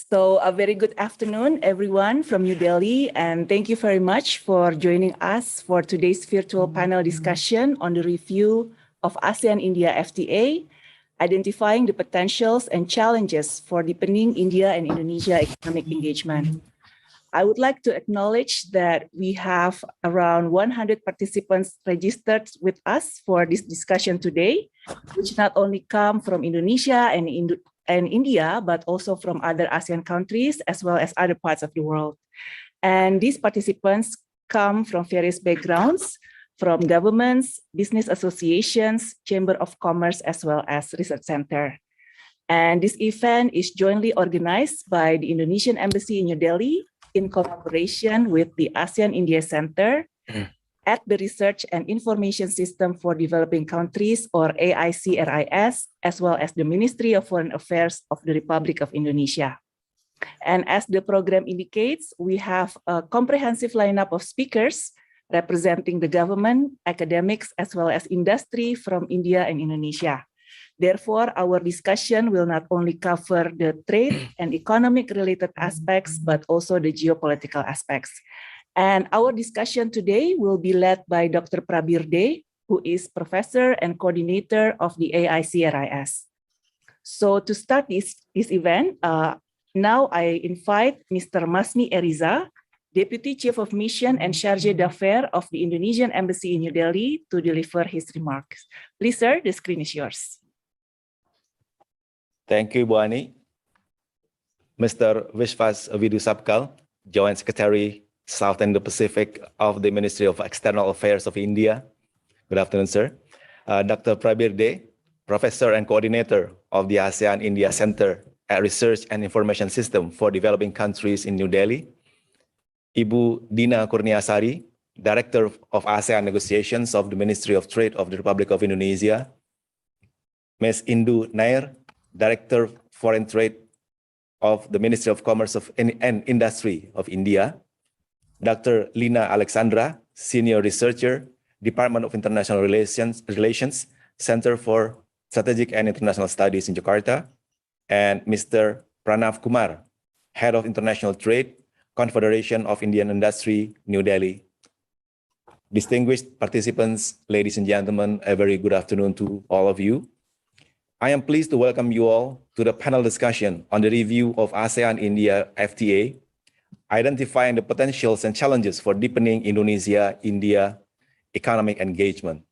So a very good afternoon, everyone from New Delhi, and thank you very much for joining us for today's virtual panel discussion on the review of ASEAN-India FTA, identifying the potentials and challenges for deepening India and Indonesia economic engagement. I would like to acknowledge that we have around 100 participants registered with us for this discussion today, which not only come from Indonesia and India, but also from other ASEAN countries, as well as other parts of the world. And these participants come from various backgrounds, from governments, business associations, Chamber of Commerce, as well as research center. And this event is jointly organized by the Indonesian Embassy in New Delhi in collaboration with the ASEAN-India Center at the Research and Information System for Developing Countries, or AICRIS, as well as the Ministry of Foreign Affairs of the Republic of Indonesia. And as the program indicates, we have a comprehensive lineup of speakers representing the government, academics, as well as industry from India and Indonesia. Therefore, our discussion will not only cover the trade and economic-related aspects, but also the geopolitical aspects. And our discussion today will be led by Dr. Prabir De, who is professor and coordinator of the AICRIS. So to start this event, now I invite Mr. Masmi Eriza, Deputy Chief of Mission and Chargé d'Affaires of the Indonesian Embassy in New Delhi, to deliver his remarks. Please, sir, the screen is yours. Thank you, Bu Ani. Mr. Vishwas Vidusapkal, Joint Secretary, South Indo-Pacific of the Ministry of External Affairs of India. Good afternoon, sir. Dr. Prabir De, Professor and Coordinator of the ASEAN-India Center at Research and Information System for Developing Countries in New Delhi. Ibu Dina Kurniasari, Director of ASEAN Negotiations of the Ministry of Trade of the Republic of Indonesia. Ms. Indu Nair, Director of Foreign Trade of the Ministry of Commerce and Industry of India. Dr. Lina Alexandra, Senior Researcher, Department of International Relations, Center for Strategic and International Studies in Jakarta. And Mr. Pranav Kumar, Head of International Trade, Confederation of Indian Industry, New Delhi. Distinguished participants, ladies and gentlemen, a very good afternoon to all of you. I am pleased to welcome you all to the panel discussion on the review of ASEAN-India FTA, identifying the potentials and challenges for deepening Indonesia-India economic engagement.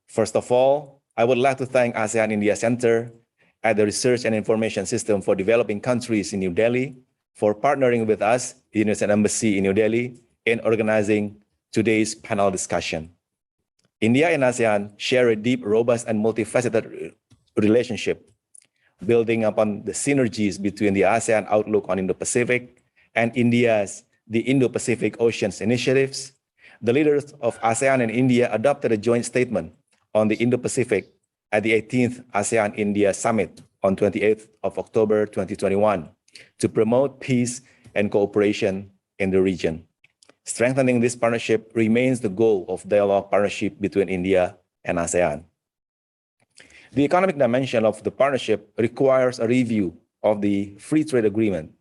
First of all, I would like to thank ASEAN-India Center at the Research and Information System for Developing Countries in New Delhi for partnering with us, the Indonesian Embassy in New Delhi, in organizing today's panel discussion. India and ASEAN share a deep, robust, and multifaceted relationship, building upon the synergies between the ASEAN outlook on Indo-Pacific and India's the Indo-Pacific Oceans initiatives. The leaders of ASEAN and India adopted a joint statement on the Indo-Pacific at the 18th ASEAN-India Summit on 28th of October 2021 to promote peace and cooperation in the region. Strengthening this partnership remains the goal of dialogue partnership between India and ASEAN. The economic dimension of the partnership requires a review of the free trade agreement.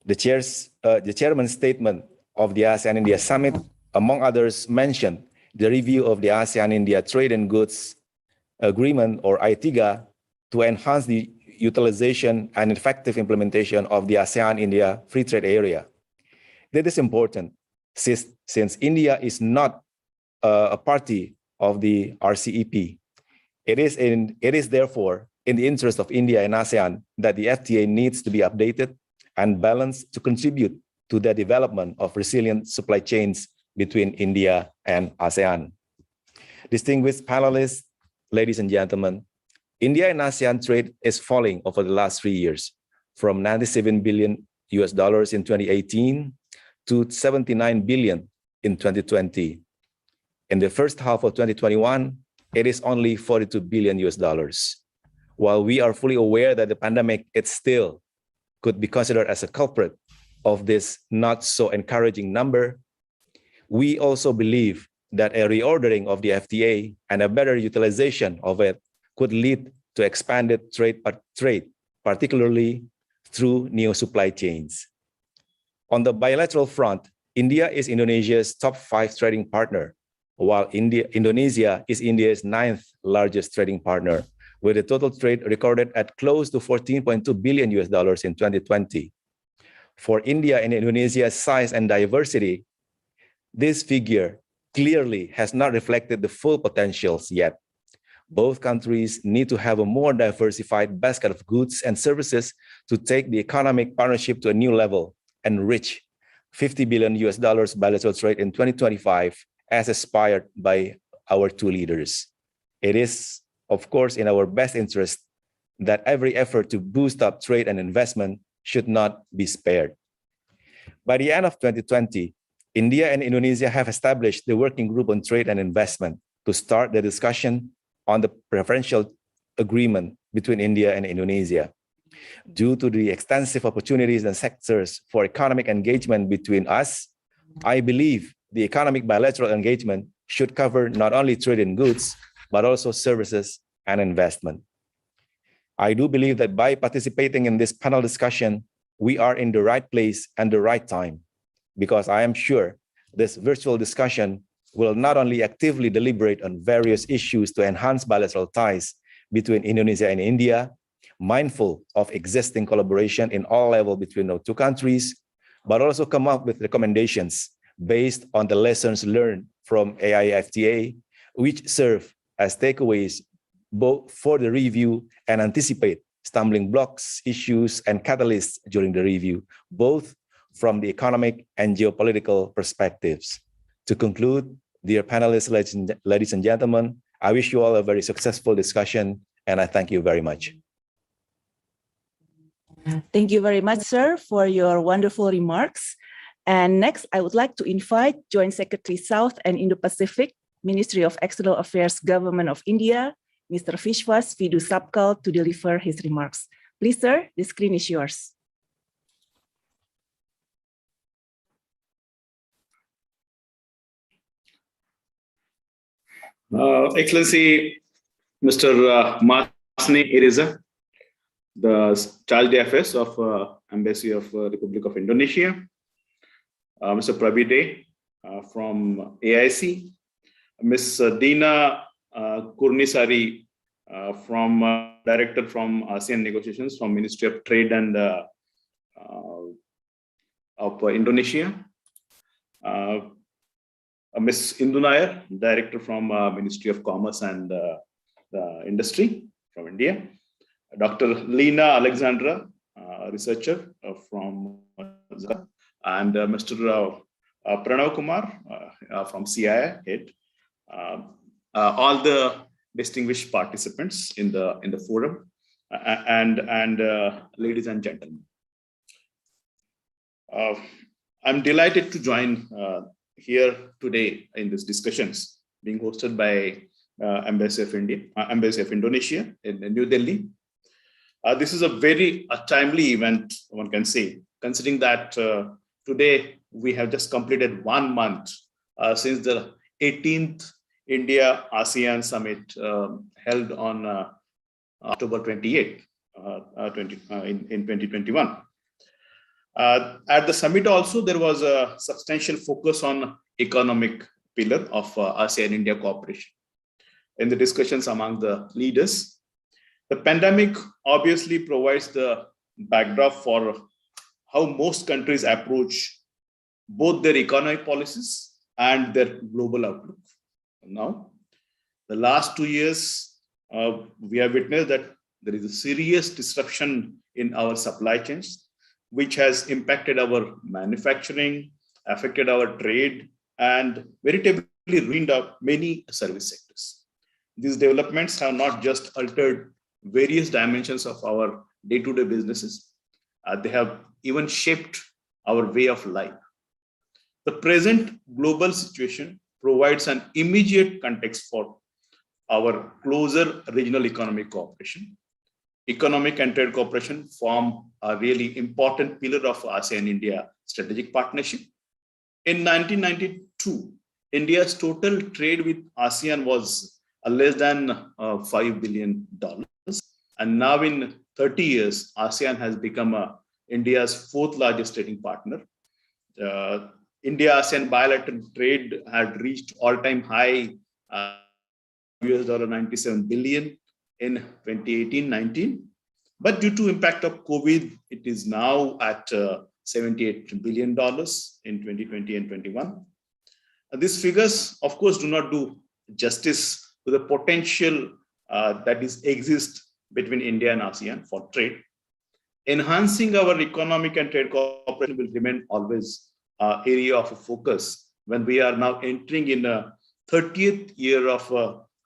The chairman's statement of the ASEAN-India Summit, among others, mentioned the review of the ASEAN-India Trade and Goods Agreement, or ITIGA, to enhance the utilization and effective implementation of the ASEAN-India Free Trade Area. That is important since India is not a party of the RCEP. It is therefore in the interest of India and ASEAN that the FTA needs to be updated and balanced to contribute to the development of resilient supply chains between India and ASEAN. Distinguished panelists, ladies and gentlemen, India and ASEAN trade is falling over the last 3 years, from $97 billion in 2018 to $79 billion in 2020. In the first half of 2021, it is only $42 billion. While we are fully aware that the pandemic still could be considered as a culprit of this not so encouraging number, we also believe that a reordering of the FTA and a better utilization of it could lead to expanded trade, particularly through new supply chains. On the bilateral front, India is Indonesia's top 5 trading partner, while Indonesia is India's 9th largest trading partner, with a total trade recorded at close to $14.2 billion in 2020. For India and Indonesia's size and diversity, this figure clearly has not reflected the full potentials yet. Both countries need to have a more diversified basket of goods and services to take the economic partnership to a new level and reach $50 billion bilateral trade in 2025, as aspired by our 2 leaders. It is, of course, in our best interest that every effort to boost up trade and investment should not be spared. By the end of 2020, India and Indonesia have established the Working Group on Trade and Investment to start the discussion on the preferential agreement between India and Indonesia. Due to the extensive opportunities and sectors for economic engagement between us, I believe the economic bilateral engagement should cover not only trade in goods, but also services and investment. I do believe that by participating in this panel discussion, we are in the right place and the right time, because I am sure this virtual discussion will not only actively deliberate on various issues to enhance bilateral ties between Indonesia and India, mindful of existing collaboration in all levels between our 2 countries, but also come up with recommendations based on the lessons learned from AIFTA, which serve as takeaways both for the review and anticipate stumbling blocks, issues, and catalysts during the review, both from the economic and geopolitical perspectives. To conclude, dear panelists, ladies and gentlemen, I wish you all a very successful discussion, and I thank you very much. Thank you very much, sir, for your wonderful remarks. And next, I would like to invite Joint Secretary South and Indo-Pacific, Ministry of External Affairs, Government of India, Mr. Vishwas Vidhu Sapkal, to deliver his remarks. Please, sir, the screen is yours. Excellency, Mr. Masni Iriza, the Charge d'Affaires of Embassy of Republic of Indonesia, Mr. Prabide from AIC, Ms. Dina Kurniasari from Director from ASEAN Negotiations from Ministry of Trade and of Indonesia, Ms. Indu Nair, Director from Ministry of Commerce and Industry from India, Dr. Lina Alexandra, researcher from and Mr. Pranav Kumar from CII head, all the distinguished participants in the forum, and ladies and gentlemen. I'm delighted to join here today in these discussions being hosted by Embassy of Indonesia in New Delhi. This is a very timely event, one can say, considering that today we have just completed 1 month since the 18th India ASEAN Summit held on October 28th in 2021. At the summit also, there was a substantial focus on economic pillar of ASEAN-India cooperation. In the discussions among the leaders, the pandemic obviously provides the backdrop for how most countries approach both their economic policies and their global outlook. Now, the last 2 years, we have witnessed that there is a serious disruption in our supply chains, which has impacted our manufacturing, affected our trade, and veritably ruined up many service sectors. These developments have not just altered various dimensions of our day-to-day businesses, they have even shaped our way of life. The present global situation provides an immediate context for our closer regional economic cooperation. Economic and trade cooperation form a really important pillar of ASEAN-India strategic partnership. In 1992, India's total trade with ASEAN was less than $5 billion. And now in 30 years, ASEAN has become a India's fourth largest trading partner. India-ASEAN bilateral trade had reached all-time high $97 billion in 2018-19. But due to impact of COVID, it is now at $78 billion in 2020 and 21. These figures, of course, do not do justice to the potential that exists between India and ASEAN for trade. Enhancing our economic and trade cooperation will remain always an area of focus when we are now entering in a 30th year of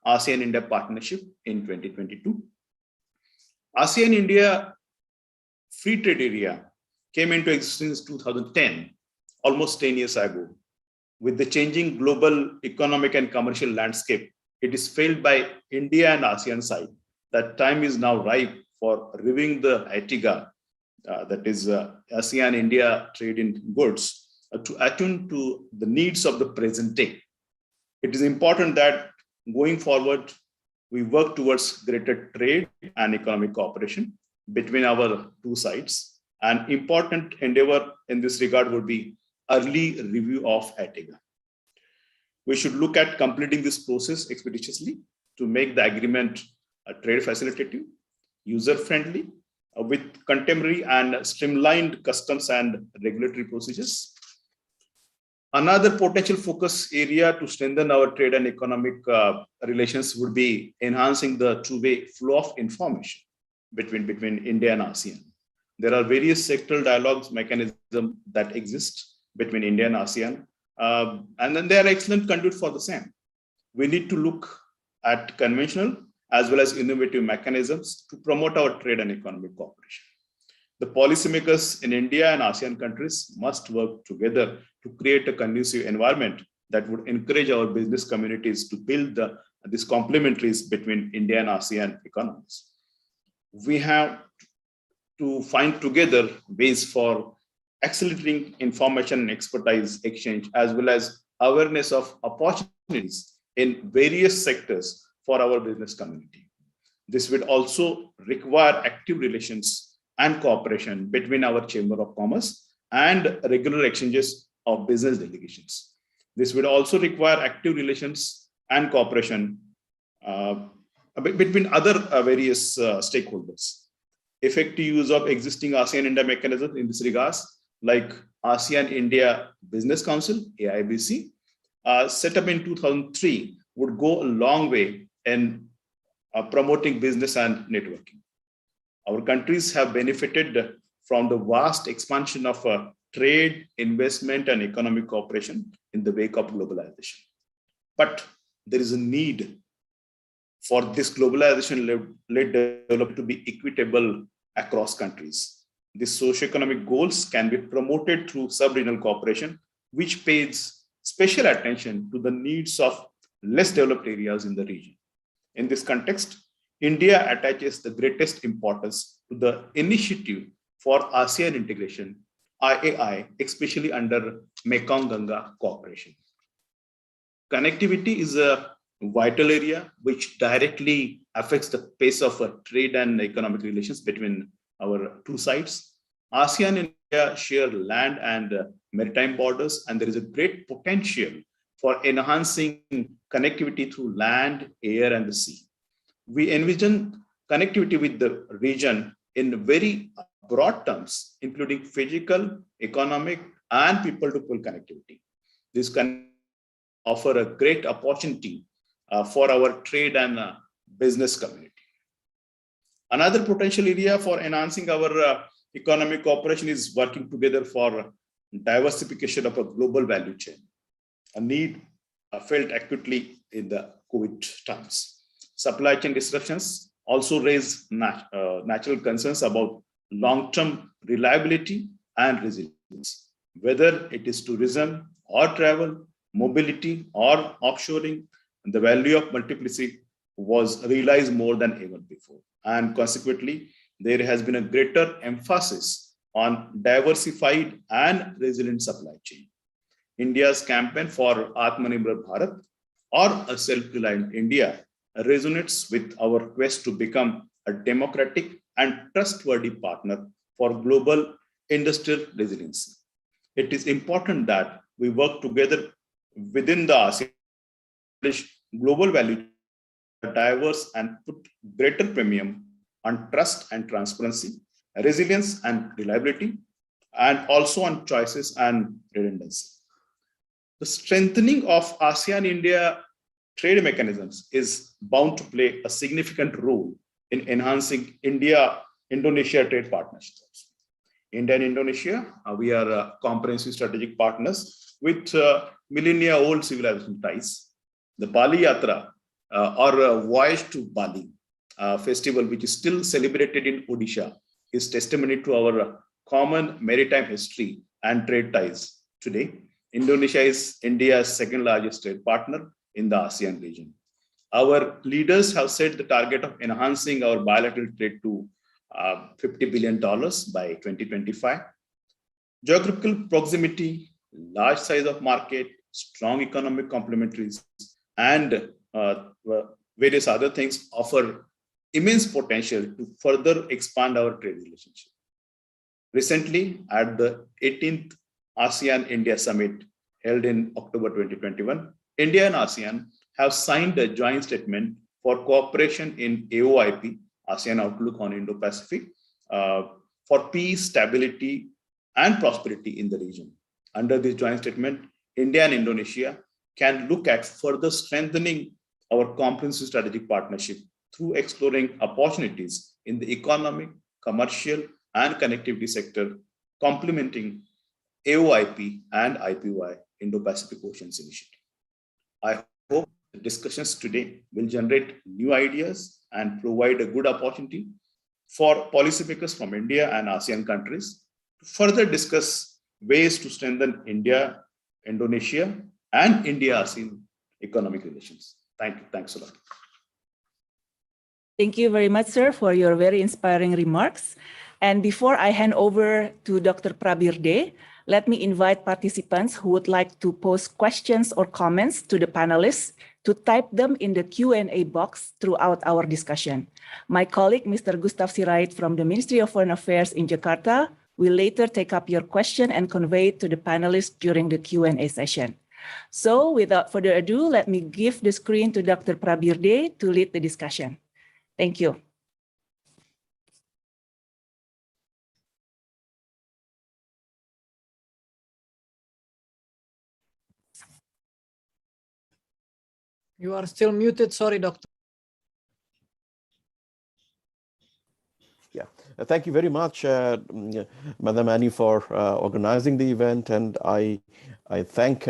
ASEAN-India partnership in 2022. ASEAN-India free trade area came into existence in 2010, almost 10 years ago. With the changing global economic and commercial landscape, it is felt by India and ASEAN side that time is now ripe for reviewing the ATIGA, that is ASEAN-India trade in goods, to attune to the needs of the present day. It is important that going forward, we work towards greater trade and economic cooperation between our two sides. An important endeavor in this regard would be early review of ATIGA. We should look at completing this process expeditiously to make the agreement trade facilitative, user-friendly, with contemporary and streamlined customs and regulatory procedures. Another potential focus area to strengthen our trade and economic relations would be enhancing the two-way flow of information between India and ASEAN. There are various sectoral dialogues mechanisms that exist between India and ASEAN, and then they are excellent conduit for the same. We need to look at conventional as well as innovative mechanisms to promote our trade and economic cooperation. The policymakers in India and ASEAN countries must work together to create a conducive environment that would encourage our business communities to build these complementaries between India and ASEAN economies. We have to find together ways for accelerating information and expertise exchange, as well as awareness of opportunities in various sectors for our business community. This will also require active relations and cooperation between our Chamber of Commerce and regular exchanges of business delegations. This will also require active relations and cooperation between other various stakeholders. Effective use of existing ASEAN-India mechanisms in this regards, like ASEAN-India Business Council, AIBC, set up in 2003, would go a long way in promoting business and networking. Our countries have benefited from the vast expansion of trade, investment, and economic cooperation in the wake of globalization. But there is a need for this globalization-led development to be equitable across countries. These socioeconomic goals can be promoted through sub-regional cooperation, which pays special attention to the needs of less developed areas in the region. In this context, India attaches the greatest importance to the initiative for ASEAN integration, IAI, especially under Mekong-Ganga cooperation. Connectivity is a vital area which directly affects the pace of trade and economic relations between our two sides. ASEAN and India share land and maritime borders, and there is a great potential for enhancing connectivity through land, air, and the sea. We envision connectivity with the region in very broad terms, including physical, economic, and people-to-people connectivity. This can offer a great opportunity for our trade and business community. Another potential area for enhancing our economic cooperation is working together for diversification of a global value chain, a need felt acutely in the COVID times. Supply chain disruptions also raise natural concerns about long-term reliability and resilience, whether it is tourism or travel, mobility or offshoring. The value of multiplicity was realized more than ever before. And consequently, there has been a greater emphasis on diversified and resilient supply chain. India's campaign for Atmanirbhar Bharat, or a self-reliant India, resonates with our quest to become a democratic and trustworthy partner for global industrial resiliency. It is important that we work together within the ASEAN global value diverse and put greater premium on trust and transparency, resilience and reliability, and also on choices and redundancy. The strengthening of ASEAN-India trade mechanisms is bound to play a significant role in enhancing India-Indonesia trade partnerships. India and Indonesia, we are comprehensive strategic partners with millennia-old civilization ties. The Bali Yatra, or Voyage to Bali festival, which is still celebrated in Odisha, is testimony to our common maritime history and trade ties. Today, Indonesia is India's second largest trade partner in the ASEAN region. Our leaders have set the target of enhancing our bilateral trade to $50 billion by 2025. Geographical proximity, large size of market, strong economic complementaries, and various other things offer immense potential to further expand our trade relationship. Recently, at the 18th ASEAN-India Summit held in October 2021, India and ASEAN have signed a joint statement for cooperation in AOIP, ASEAN Outlook on Indo-Pacific, for peace, stability, and prosperity in the region. Under this joint statement, India and Indonesia can look at further strengthening our comprehensive strategic partnership through exploring opportunities in the economic, commercial, and connectivity sector, complementing AOIP and IPY, Indo-Pacific Oceans Initiative. I hope the discussions today will generate new ideas and provide a good opportunity for policymakers from India and ASEAN countries to further discuss ways to strengthen India, Indonesia, and India-ASEAN economic relations. Thank you. Thanks a lot. Thank you very much, sir, for your very inspiring remarks. And before I hand over to Dr. Prabirde, let me invite participants who would like to pose questions or comments to the panelists to type them in the Q&A box throughout our discussion. My colleague, Mr. Gustav Sirait from the Ministry of Foreign Affairs in Jakarta, will later take up your question and convey it to the panelists during the Q&A session. So without further ado, let me give the screen to Dr. Prabirde to lead the discussion. Thank you. You are still muted. Sorry, Doctor. Yeah, thank you very much, Madam Annie, for organizing the event, and I thank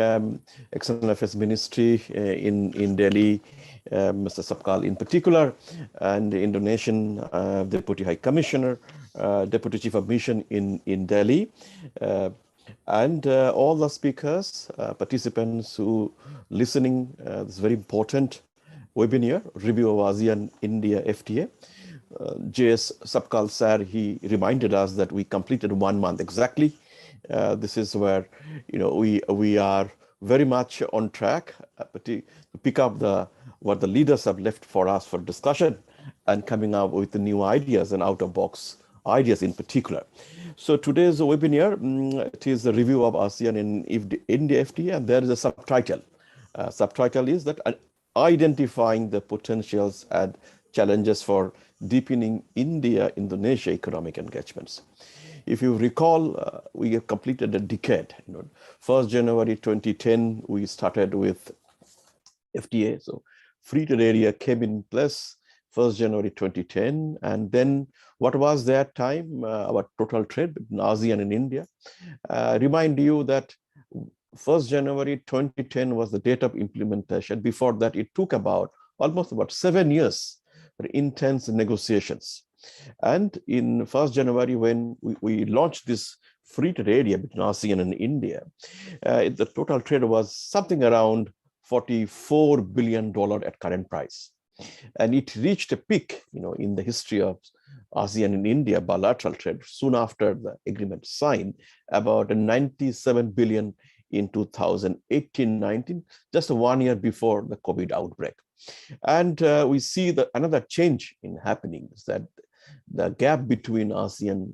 External Affairs Ministry in Delhi, Mr. Sapkal in particular, and the Indonesian Deputy High Commissioner, Deputy Chief of Mission in Delhi, and all the speakers, participants who listening this very important webinar, Review of ASEAN-India FTA. JS Sapkal sir, he reminded us that we completed 1 month exactly. This is where we are very much on track to pick up what the leaders have left for us for discussion and coming up with the new ideas and out-of-box ideas in particular. So today's webinar, it is a review of ASEAN in India FTA, and there is a subtitle. Subtitle is that identifying the potentials and challenges for deepening India-Indonesia economic engagements. If you recall, we have completed a decade. 1st January 2010, we started with FTA. So free trade area came in place 1st January 2010. And then what was that time? Our total trade between ASEAN and India. Remind you that 1st January 2010 was the date of implementation. Before that, it took almost about 7 years for intense negotiations. And in 1st January, when we launched this free trade area between ASEAN and India, the total trade was something around $44 billion at current price. And it reached a peak, in the history of ASEAN and India bilateral trade soon after the agreement signed, about 97 billion in 2018-19, just 1 year before the COVID outbreak. And we see that another change in happening is that the gap between ASEAN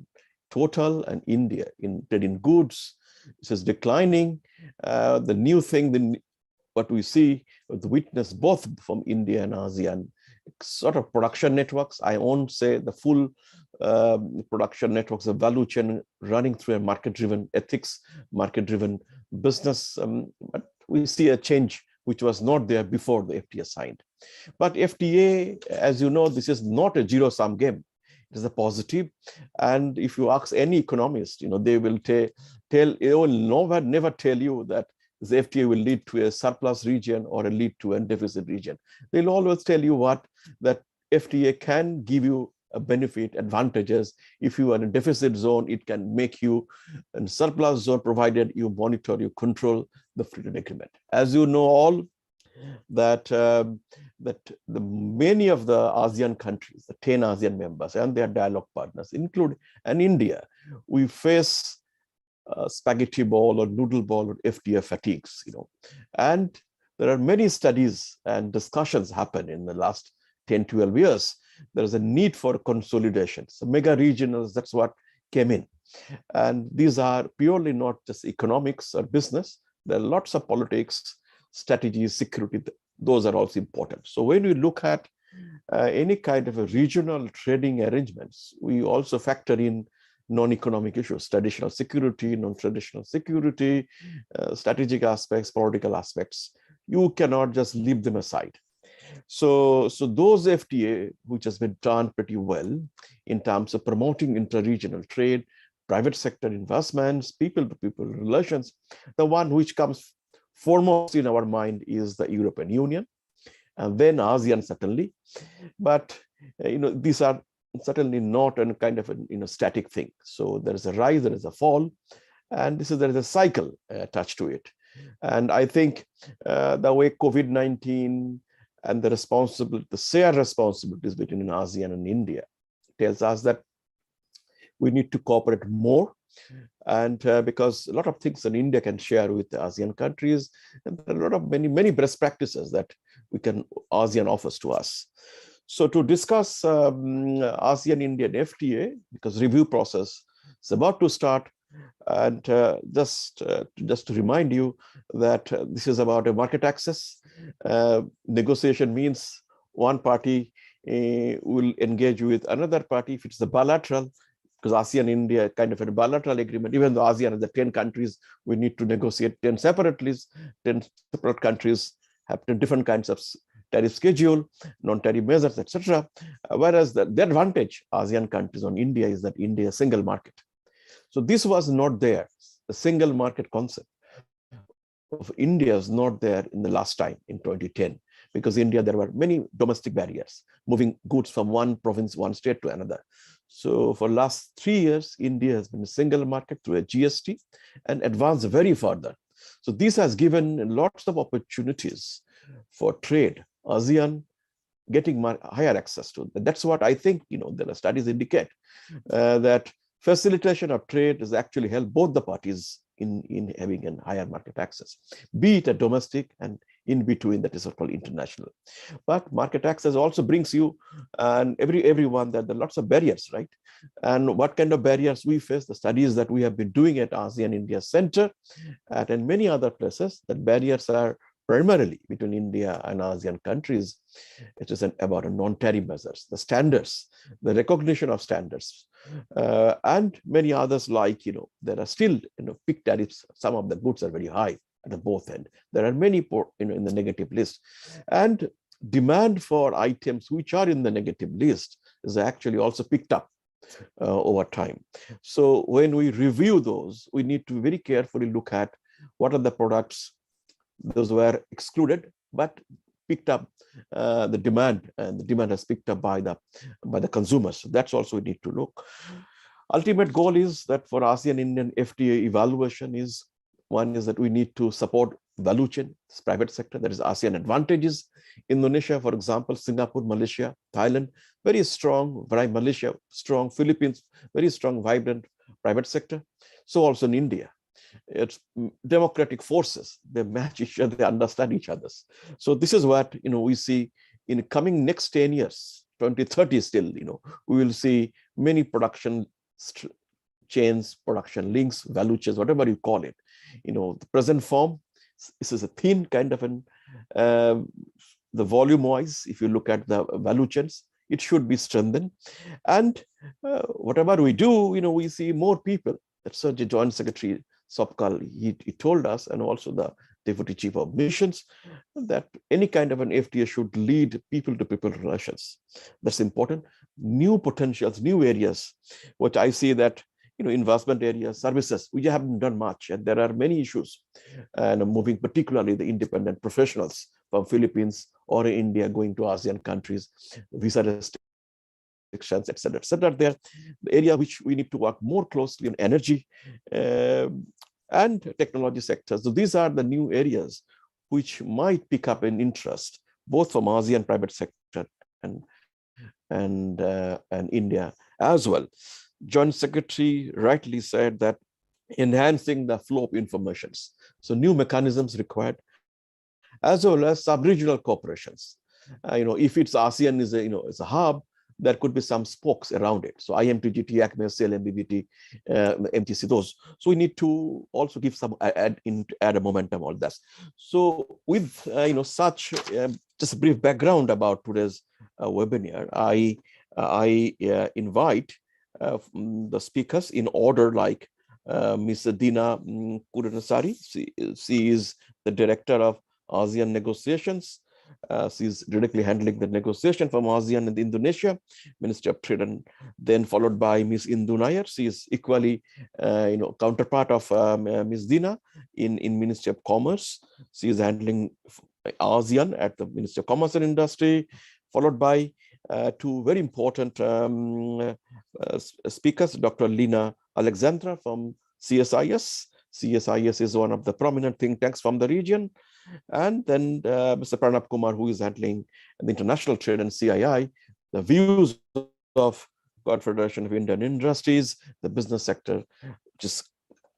total and India in trade in goods. This is declining. The new thing, what we see, the witness both from India and ASEAN, sort of production networks. I won't say the full production networks of value chain running through a market-driven ethics, market-driven business, but we see a change which was not there before the FTA signed. But FTA, as you know, this is not a zero-sum game. It is a positive. And if you ask any economist, they will they will never tell you that the FTA will lead to a surplus region or a lead to a deficit region. They'll always tell you that FTA can give you a benefit, advantages. If you are in a deficit zone, it can make you in surplus zone, provided you monitor, you control the free trade agreement. As you know all, that many of the ASEAN countries, the 10 ASEAN members and their dialogue partners, including India, we face spaghetti ball or noodle ball or FTA fatigues, And there are many studies and discussions happen in the last 10, 12 years. There is a need for consolidation. So mega regionals, that's what came in. And these are purely not just economics or business. There are lots of politics, strategy, security. Those are also important. So when we look at any kind of a regional trading arrangements, we also factor in non-economic issues, traditional security, non-traditional security, strategic aspects, political aspects. You cannot just leave them aside. So those FTA, which has been done pretty well in terms of promoting inter-regional trade, private sector investments, people-to-people relations, the one which comes foremost in our mind is the European Union, and then ASEAN certainly. But these are certainly not a kind of a static thing. So there is a rise, there is a fall, and there is a cycle attached to it. And I think the way COVID-19 and the shared responsibilities between ASEAN and India tells us that we need to cooperate more. And because a lot of things that India can share with the ASEAN countries, and there are a lot of many best practices that ASEAN offers to us. So to discuss ASEAN-India FTA, because review process is about to start, and just to remind you that this is about a market access. Negotiation means one party will engage with another party. If it's a bilateral, because ASEAN-India kind of a bilateral agreement, even though ASEAN has the 10 countries, we need to negotiate 10 separate lists. 10 separate countries have 10 different kinds of tariff schedule, non-tariff measures, etc. Whereas the advantage ASEAN countries on India is that India is a single market. So this was not there. The single market concept of India is not there in the last time in 2010, because India, there were many domestic barriers, moving goods from one province, one state to another. So for last 3 years, India has been a single market through a GST and advanced very further. So this has given lots of opportunities for trade. ASEAN getting higher access to. That's what I think, there are studies indicate that facilitation of trade has actually helped both the parties in having a higher market access, be it a domestic and in between, that is called international. But market access also brings you and everyone that there are lots of barriers, right? And what kind of barriers we face, the studies that we have been doing at ASEAN-India Center and many other places, that barriers are primarily between India and ASEAN countries. It is about non-tariff measures, the standards, the recognition of standards, and many others like, there are still, peak tariffs. Some of the goods are very high at the both end. There are many, in the negative list. And demand for items which are in the negative list is actually also picked up over time. So when we review those, we need to very carefully look at what are the products those were excluded, but picked up the demand, and the demand has picked up by the consumers. So that's also we need to look. Ultimate goal is that for ASEAN-Indian FTA evaluation is, one is that we need to support value chain, private sector, that is ASEAN advantages. Indonesia, for example, Singapore, Malaysia, Thailand, very strong, Malaysia, strong, Philippines, very strong, vibrant private sector. So also in India. It's democratic forces, they match each other, they understand each other. So this is what we see in coming next 10 years, 2030 still, we will see many production chains, production links, value chains, whatever you call it. The present form, this is a thin kind of the volume wise, if you look at the value chains, it should be strengthened. And whatever we do, we see more people. That's what the Joint Secretary Sapkal, he told us, and also the Deputy Chief of Missions, that any kind of an FTA should lead people-to-people relations. That's important. New potentials, new areas, which I see that, investment areas, services, we haven't done much, and there are many issues, and moving particularly the independent professionals from Philippines or India going to ASEAN countries, visa restrictions, etc. There, the area which we need to work more closely on energy and technology sectors. So these are the new areas which might pick up an interest both from ASEAN private sector and India as well. Joint Secretary rightly said that enhancing the flow of informations. So new mechanisms required, as well as sub-regional cooperations. If it's ASEAN is a hub, there could be some spokes around it. So IMTGT, ACME, SEL, MBBT, MTC, those. So we need to also give some add a momentum on that. So with such just a brief background about today's webinar, I invite the speakers in order, like Ms. Dina Kurniasari. She is the Director of ASEAN Negotiations. She's directly handling the negotiation from ASEAN and Indonesia, Ministry of Trade, and then followed by Ms. Indu Nair. She is equally, counterpart of Ms. Dina in Ministry of Commerce. She is handling ASEAN at the Ministry of Commerce and Industry, followed by two very important speakers, Dr. Lina Alexandra from CSIS. CSIS is one of the prominent think tanks from the region. And then Mr. Pranav Kumar, who is handling the international trade and CII, the views of Confederation of Indian Industries, the business sector.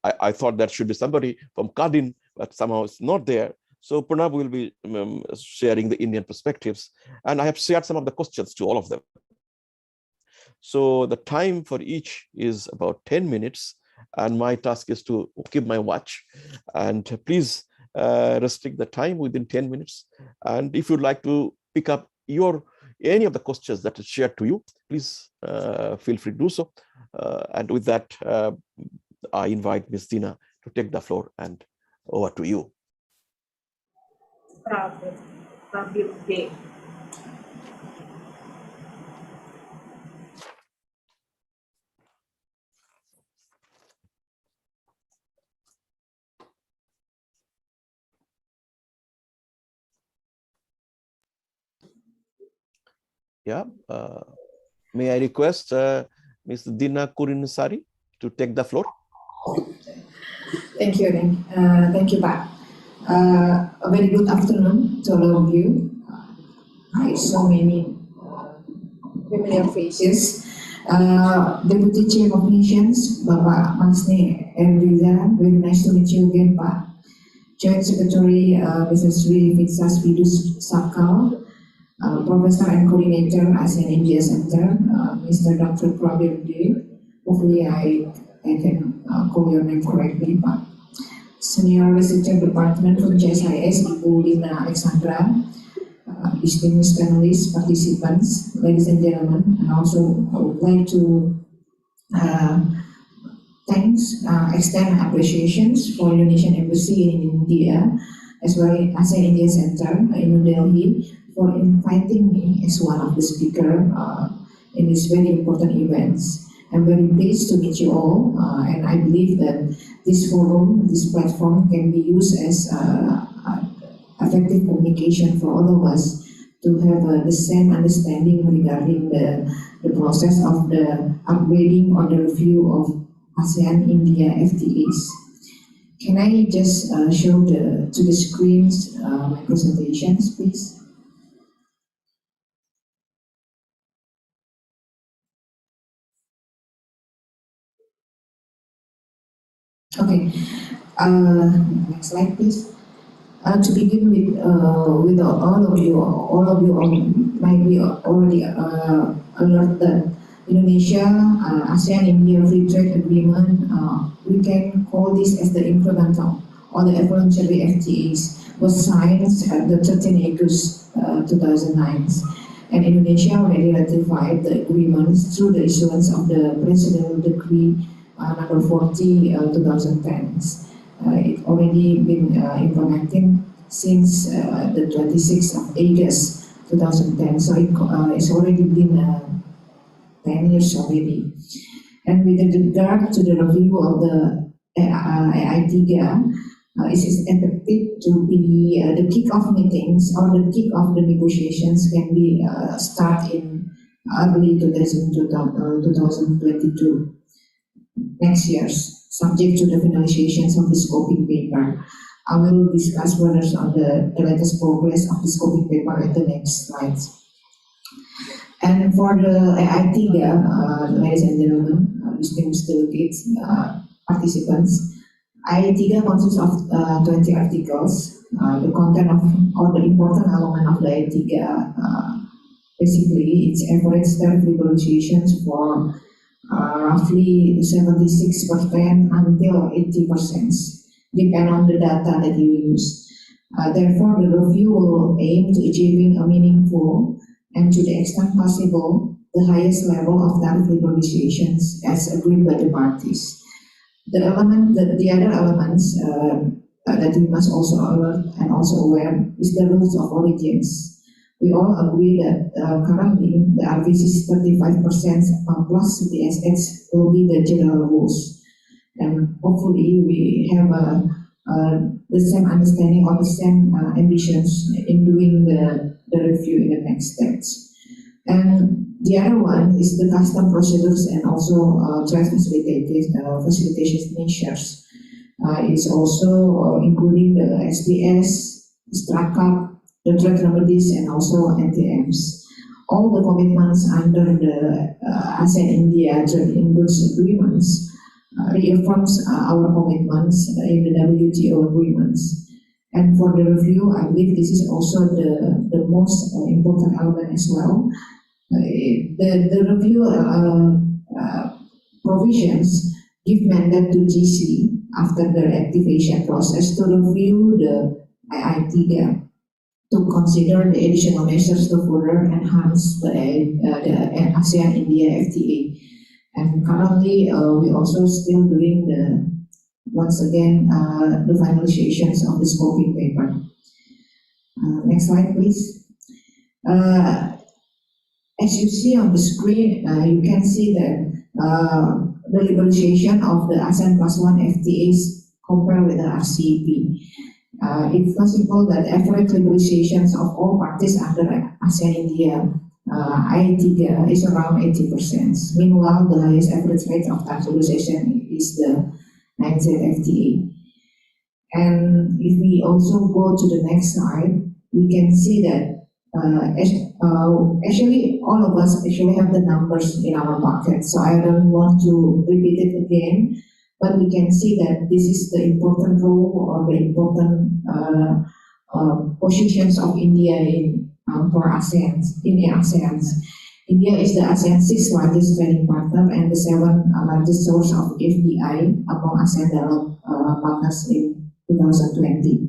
I thought that should be somebody from Kadin, but somehow it's not there. So Pranav will be sharing the Indian perspectives, and I have shared some of the questions to all of them. So the time for each is about 10 minutes, and my task is to keep my watch, and please restrict the time within 10 minutes. And if you'd like to pick up any of the questions that are shared to you, please feel free to do so. And with that, I invite Ms. Dina to take the floor, and over to you. Yeah, may I request Ms. Dina Kurniasari to take the floor? Thank you, thank you, Pak. A very good afternoon to all of you. I saw many familiar faces. Deputy Chief of Missions, Bapak Masni Elriza, very nice to meet you again, Pak. Joint Secretary, Mrs. Sri Vidsas Vidus Sakal, Professor and Coordinator, ASEAN-India Center, Mr. Dr. Pranav. Hopefully I can call your name correctly, Pak. Senior Researcher Department from CSIS, Ibu Lina, Alexandra, distinguished panelists, participants, ladies and gentlemen, and also I would like to extend appreciations for Indonesian Embassy in India, as well as ASEAN-India Center in New Delhi, for inviting me as one of the speakers in these very important events. I'm very pleased to meet you all, and I believe that this forum, this platform can be used as effective communication for all of us to have the same understanding regarding the process of the upgrading or the review of ASEAN-India FTAs. Can I just show to the screens my presentations, please? Okay, next slide, please. To begin with all of you might be already alert that Indonesia ASEAN-India Free Trade Agreement, we can call this as the incremental or the evolutionary FTAs, was signed at the 13 August 2009. And Indonesia already ratified the agreements through the issuance of the Presidential Decree number 40 2010. It already been implemented since the 26th of August 2010. So it's already been 10 years already. And with regard to the review of the AI3, it is expected to be the kick-off meetings or the kick-off the negotiations can be start in early 2022, next year, subject to the finalizations of the scoping paper. I will discuss further on the latest progress of the scoping paper at the next slides. And for the AI3, ladies and gentlemen, distinguished delegates, participants, AI3 consists of 20 articles. The content of, or the important element of the AI3, basically, it's average tariff liberalizations for roughly 76% until 80%, depend on the data that you use. Therefore, the review will aim to achieving a meaningful and to the extent possible, the highest level of tariff liberalizations as agreed by the parties. The other elements that we must also alert and also aware is the rules of origins. We all agree that currently the RVC's 35% plus CSIS will be the general rules, and hopefully we have the same understanding or the same ambitions in doing the review in the next steps. And the other one is the custom procedures and also trade facilitation measures. It's also including the SPS, STRACAP, the trade remedies, and also NTMs. All the commitments under the ASEAN-India trade in goods agreements reaffirms our commitments in the WTO agreements. And for the review, I believe this is also the most important element as well. The review provisions give mandate to GC after the activation process to review the AI3 to consider the additional measures to further enhance the ASEAN-India FTA. And currently, we also still doing once again the finalizations of the scoping paper. Next slide, please. As you see on the screen, you can see that the liberalization of the ASEAN Plus 1 FTAs compared with the RCEP. It's possible that average liberalizations of all parties under ASEAN-India AI3 is around 80%. Meanwhile, the highest average rate of tax liberalization is the 9Z FTA. And if we also go to the next slide, we can see that actually all of us actually have the numbers in our pocket, so I don't want to repeat it again, but we can see that this is the important role or the important positions of India for ASEAN, in the ASEAN. India is the ASEAN's 6th largest trading partner and the 7th largest source of FDI among ASEAN partners in 2020.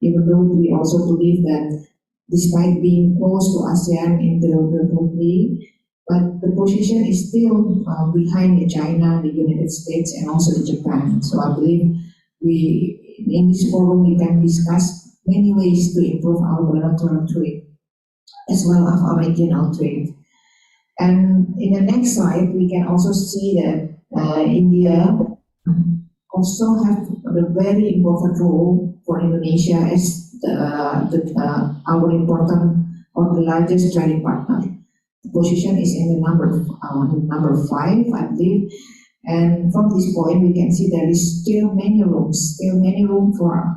Even though we also believe that despite being close to ASEAN interregionally, but the position is still behind China, the United States, and also Japan. So I believe in this forum we can discuss many ways to improve our bilateral trade as well as our regional trade. And in the next slide, we can also see that India also have a very important role for Indonesia as our important or the largest trading partner. The position is in the number 5, I believe. And from this point, we can see there is still many room for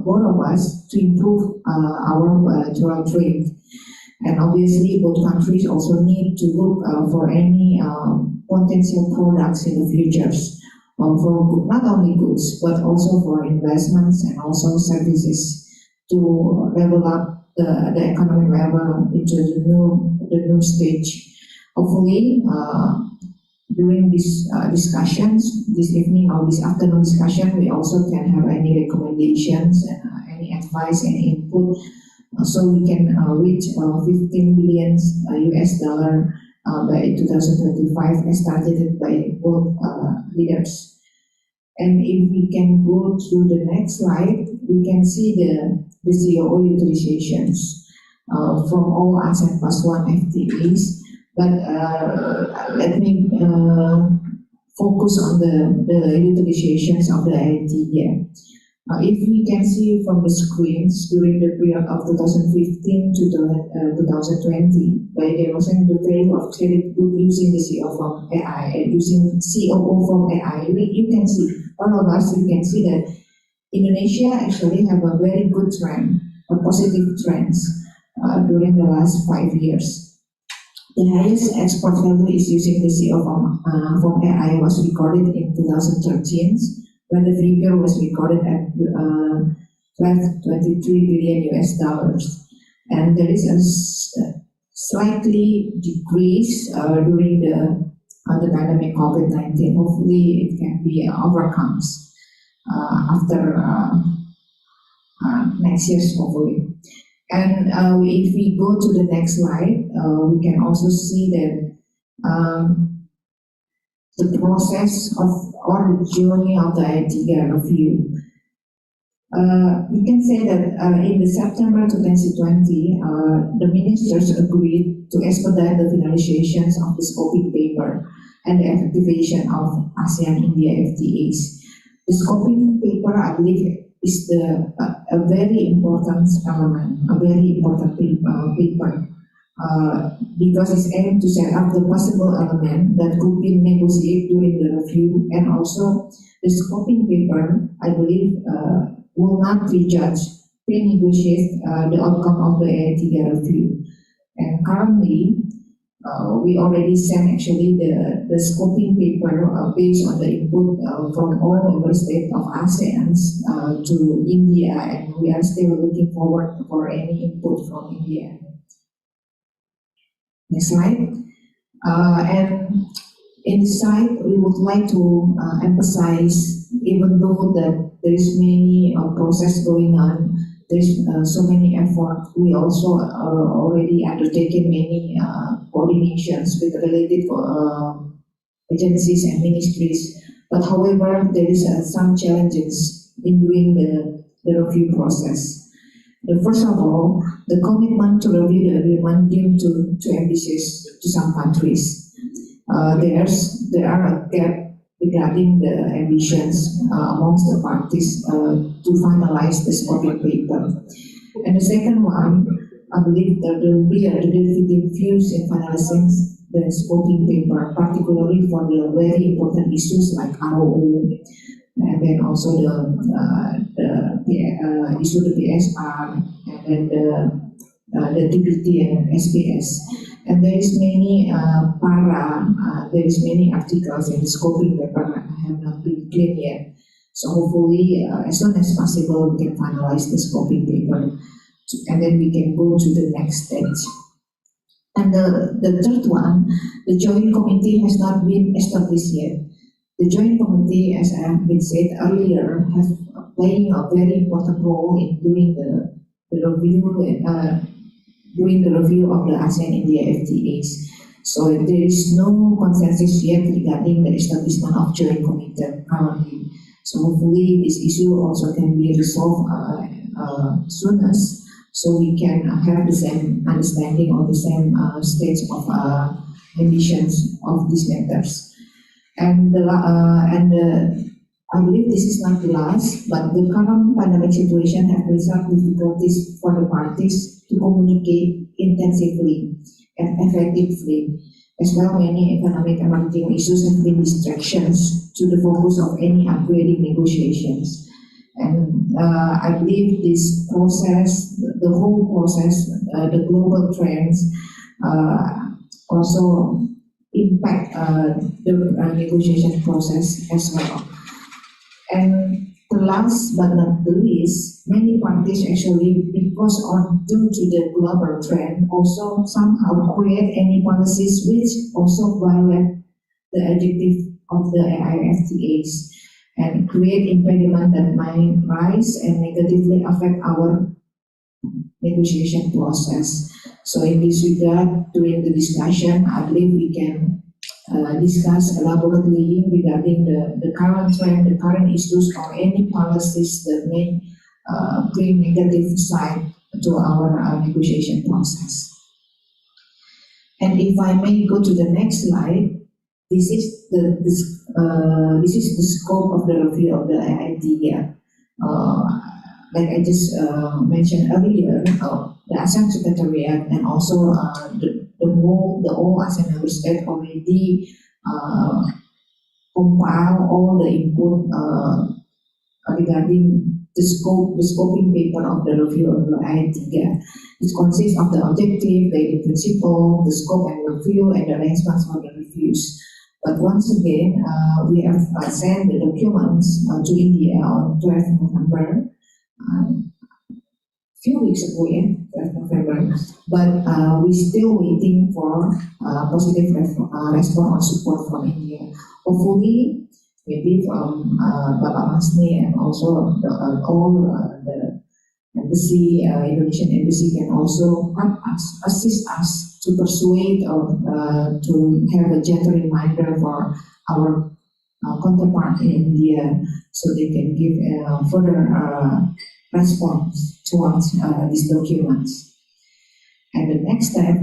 both of us to improve our bilateral trade. And obviously, both countries also need to look for any potential products in the futures for not only goods but also for investments and also services to level up the economic level into the new stage Hopefully, during this discussions this evening or this afternoon discussion, we also can have any recommendations and any advice and input, so we can reach 15 billion US dollar by 2025 as targeted by both leaders. And if we can go through the next slide, we can see the COO utilizations from all ASEAN +1 FTAs. But let me focus on the utilizations of the IIT here. If we can see from the screens during the period of 2015 to 2020, by demonstrating the value of credit group using the CO from AI and using COO from AI, you can see, all of us, you can see that Indonesia actually have a very good trend, a positive trends during the last 5 years. The highest export value is using the CO from AI was recorded in 2013, when the figure was recorded at 23 billion US dollars. And there is a slightly decrease during the pandemic COVID-19. Hopefully it can be overcome after next year's hopefully. And if we go to the next slide, we can also see that the process of or the journey of the IIT review. We can say that in the September 2020, the ministers agreed to expedite the finalizations of the scoping paper and the activation of ASEAN-India FTAs. The scoping paper, I believe, is a very important element, a very important paper, because it's aimed to set up the possible element that could be negotiated during the review, and also the scoping paper, I believe, will not prejudge, pre-negotiate the outcome of the AIT review. And currently, we already sent actually the scoping paper based on the input from all member states of ASEAN to India, and we are still looking forward for any input from India. Next slide. And in this slide, we would like to emphasize, even though that there is many process going on, there's so many efforts. We also already undertaken many coordinations with related agencies and ministries. But however, there is some challenges in doing the review process. First of all, the commitment to review the agreement deemed too ambitious to some countries. There are a gap regarding the ambitions amongst the parties to finalize the scoping paper. And the second one, I believe there will be a different views in finalizing the scoping paper, particularly for the very important issues like ROO, and then also the issue the PSR, and then the DPT and SPS. And there is many there is many articles in the scoping paper that have not been cleared yet. So hopefully, as soon as possible, we can finalize the scoping paper, and then we can go to the next stage. And the third one, the joint committee has not been established yet. The joint committee, as I have been said earlier, has playing a very important role in doing the review of the ASEAN-India FTAs. So there is no consensus yet regarding the establishment of joint committee currently. So hopefully this issue also can be resolved soonest, so we can have the same understanding or the same stage of ambitions of these matters. And I believe this is not the last, but the current pandemic situation has resulted difficulties for the parties to communicate intensively and effectively. As well, many economic emerging issues have been distractions to the focus of any upgrading negotiations. And I believe this process, the whole process, the global trends also impact the negotiation process as well. And the last but not the least, many parties actually, because or due to the global trend, also somehow create any policies which also violate the objective of the AIFTAs and create impediment that might rise and negatively affect our negotiation process. So in this regard, during the discussion, I believe we can discuss elaborately regarding the current trend, the current issues, or any policies that may bring negative side to our negotiation process. And if I may go to the next slide, this is the scope of the review of the AIDA. Like I just mentioned earlier, the ASEAN Secretariat and also the all ASEAN member states already compile all the input regarding the scoping paper of the review of the AIDA. It consists of the objective, guiding principle, the scope and review, and the arrangements for the reviews. But once again, we have sent the documents to India on 12th November. Few weeks ago, yeah, November, but we're still waiting for positive response or support from India. Hopefully, maybe from Bapak Masni and also the embassy, Indonesian embassy can also help us, assist us to persuade or to have a gentle reminder for our counterpart in India so they can give further response towards these documents. And the next step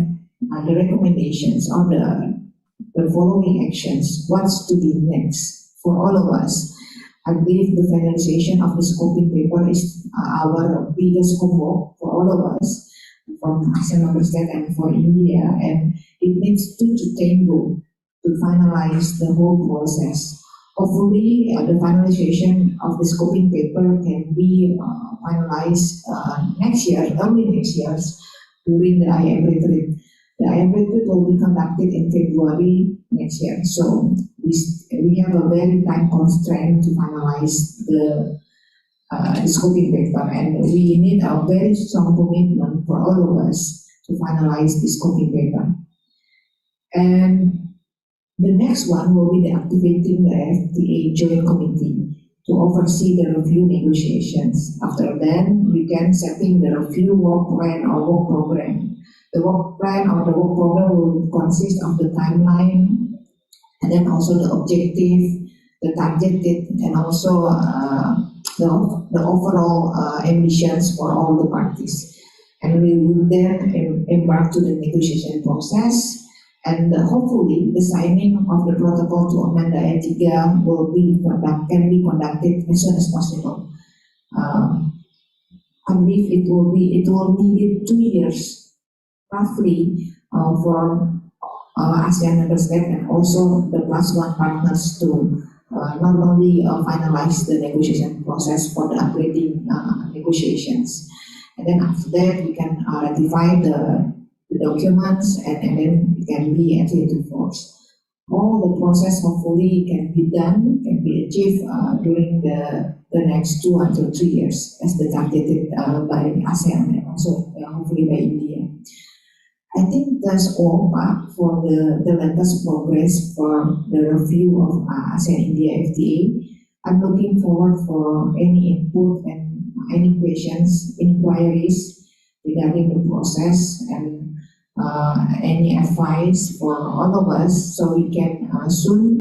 are the recommendations or the following actions, what's to do next for all of us. I believe the finalization of the scoping paper is our biggest homework for all of us, from ASEAN member state and for India, and it needs two to tango to finalize the whole process. Hopefully, the finalization of the scoping paper can be finalized next year, early next year, during the IM retreat. The IM retreat will be conducted in February next year. So we have a very time constraint to finalize the scoping paper, and we need a very strong commitment for all of us to finalize the scoping paper. And the next one will be the activating the FTA Joint Committee to oversee the review negotiations. After that, we can setting the review work plan or work program. The work plan or the work program will consist of the timeline and then also the objective, the targeted, and also the overall ambitions for all the parties. And we will then embark to the negotiation process. And hopefully, the signing of the protocol to amend the AIDA can be conducted as soon as possible. I believe it will need 2 years, roughly, for ASEAN member states and also the +1 partners to not only finalize the negotiation process for the upgrading negotiations. And then after that, we can ratify the documents and then it can be entered into force. All the process hopefully can be achieved during the next 2 until 3 years as targeted by ASEAN and also hopefully by India. I think that's all for the latest progress for the review of ASEAN-India FTA. I'm looking forward for any input and any questions, inquiries regarding the process and any advice for all of us so we can soon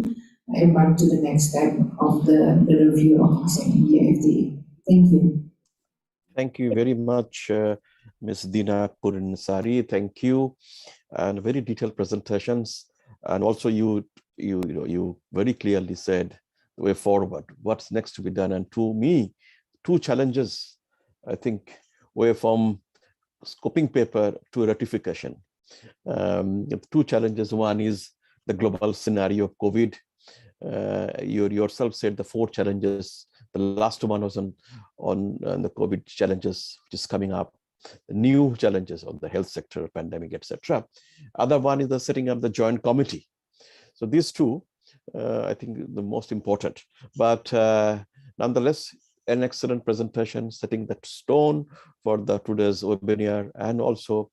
embark to the next step of the review of ASEAN-India FTA. Thank you. Thank you very much, Ms. Dina Kurniasari. Thank you, and very detailed presentations. And also, you very clearly said the way forward, what's next to be done. And to me, 2 challenges, I think, were from scoping paper to ratification. 2 challenges. One is the global scenario of COVID. You yourself said the 4 challenges. The last one was on the COVID challenges, which is coming up. The new challenges on the health sector, pandemic, etc. Other one is the setting up the joint committee. So these 2, I think, the most important. But nonetheless, an excellent presentation, setting that stone for the today's webinar, and also,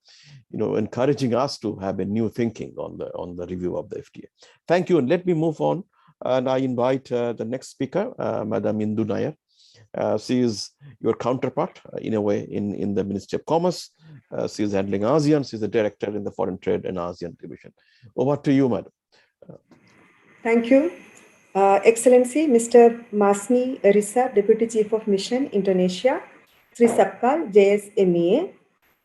encouraging us to have a new thinking on the review of the FTA. Thank you, and let me move on. And I invite the next speaker, Madam Indu Nair. She is your counterpart in a way in the Ministry of Commerce. She is handling ASEAN. She is the director in the Foreign Trade and ASEAN Division. Over to you, madam. Thank you. Excellency, Mr. Masni Risa, Deputy Chief of Mission, Indonesia, Sri Sapkal, JSMEA,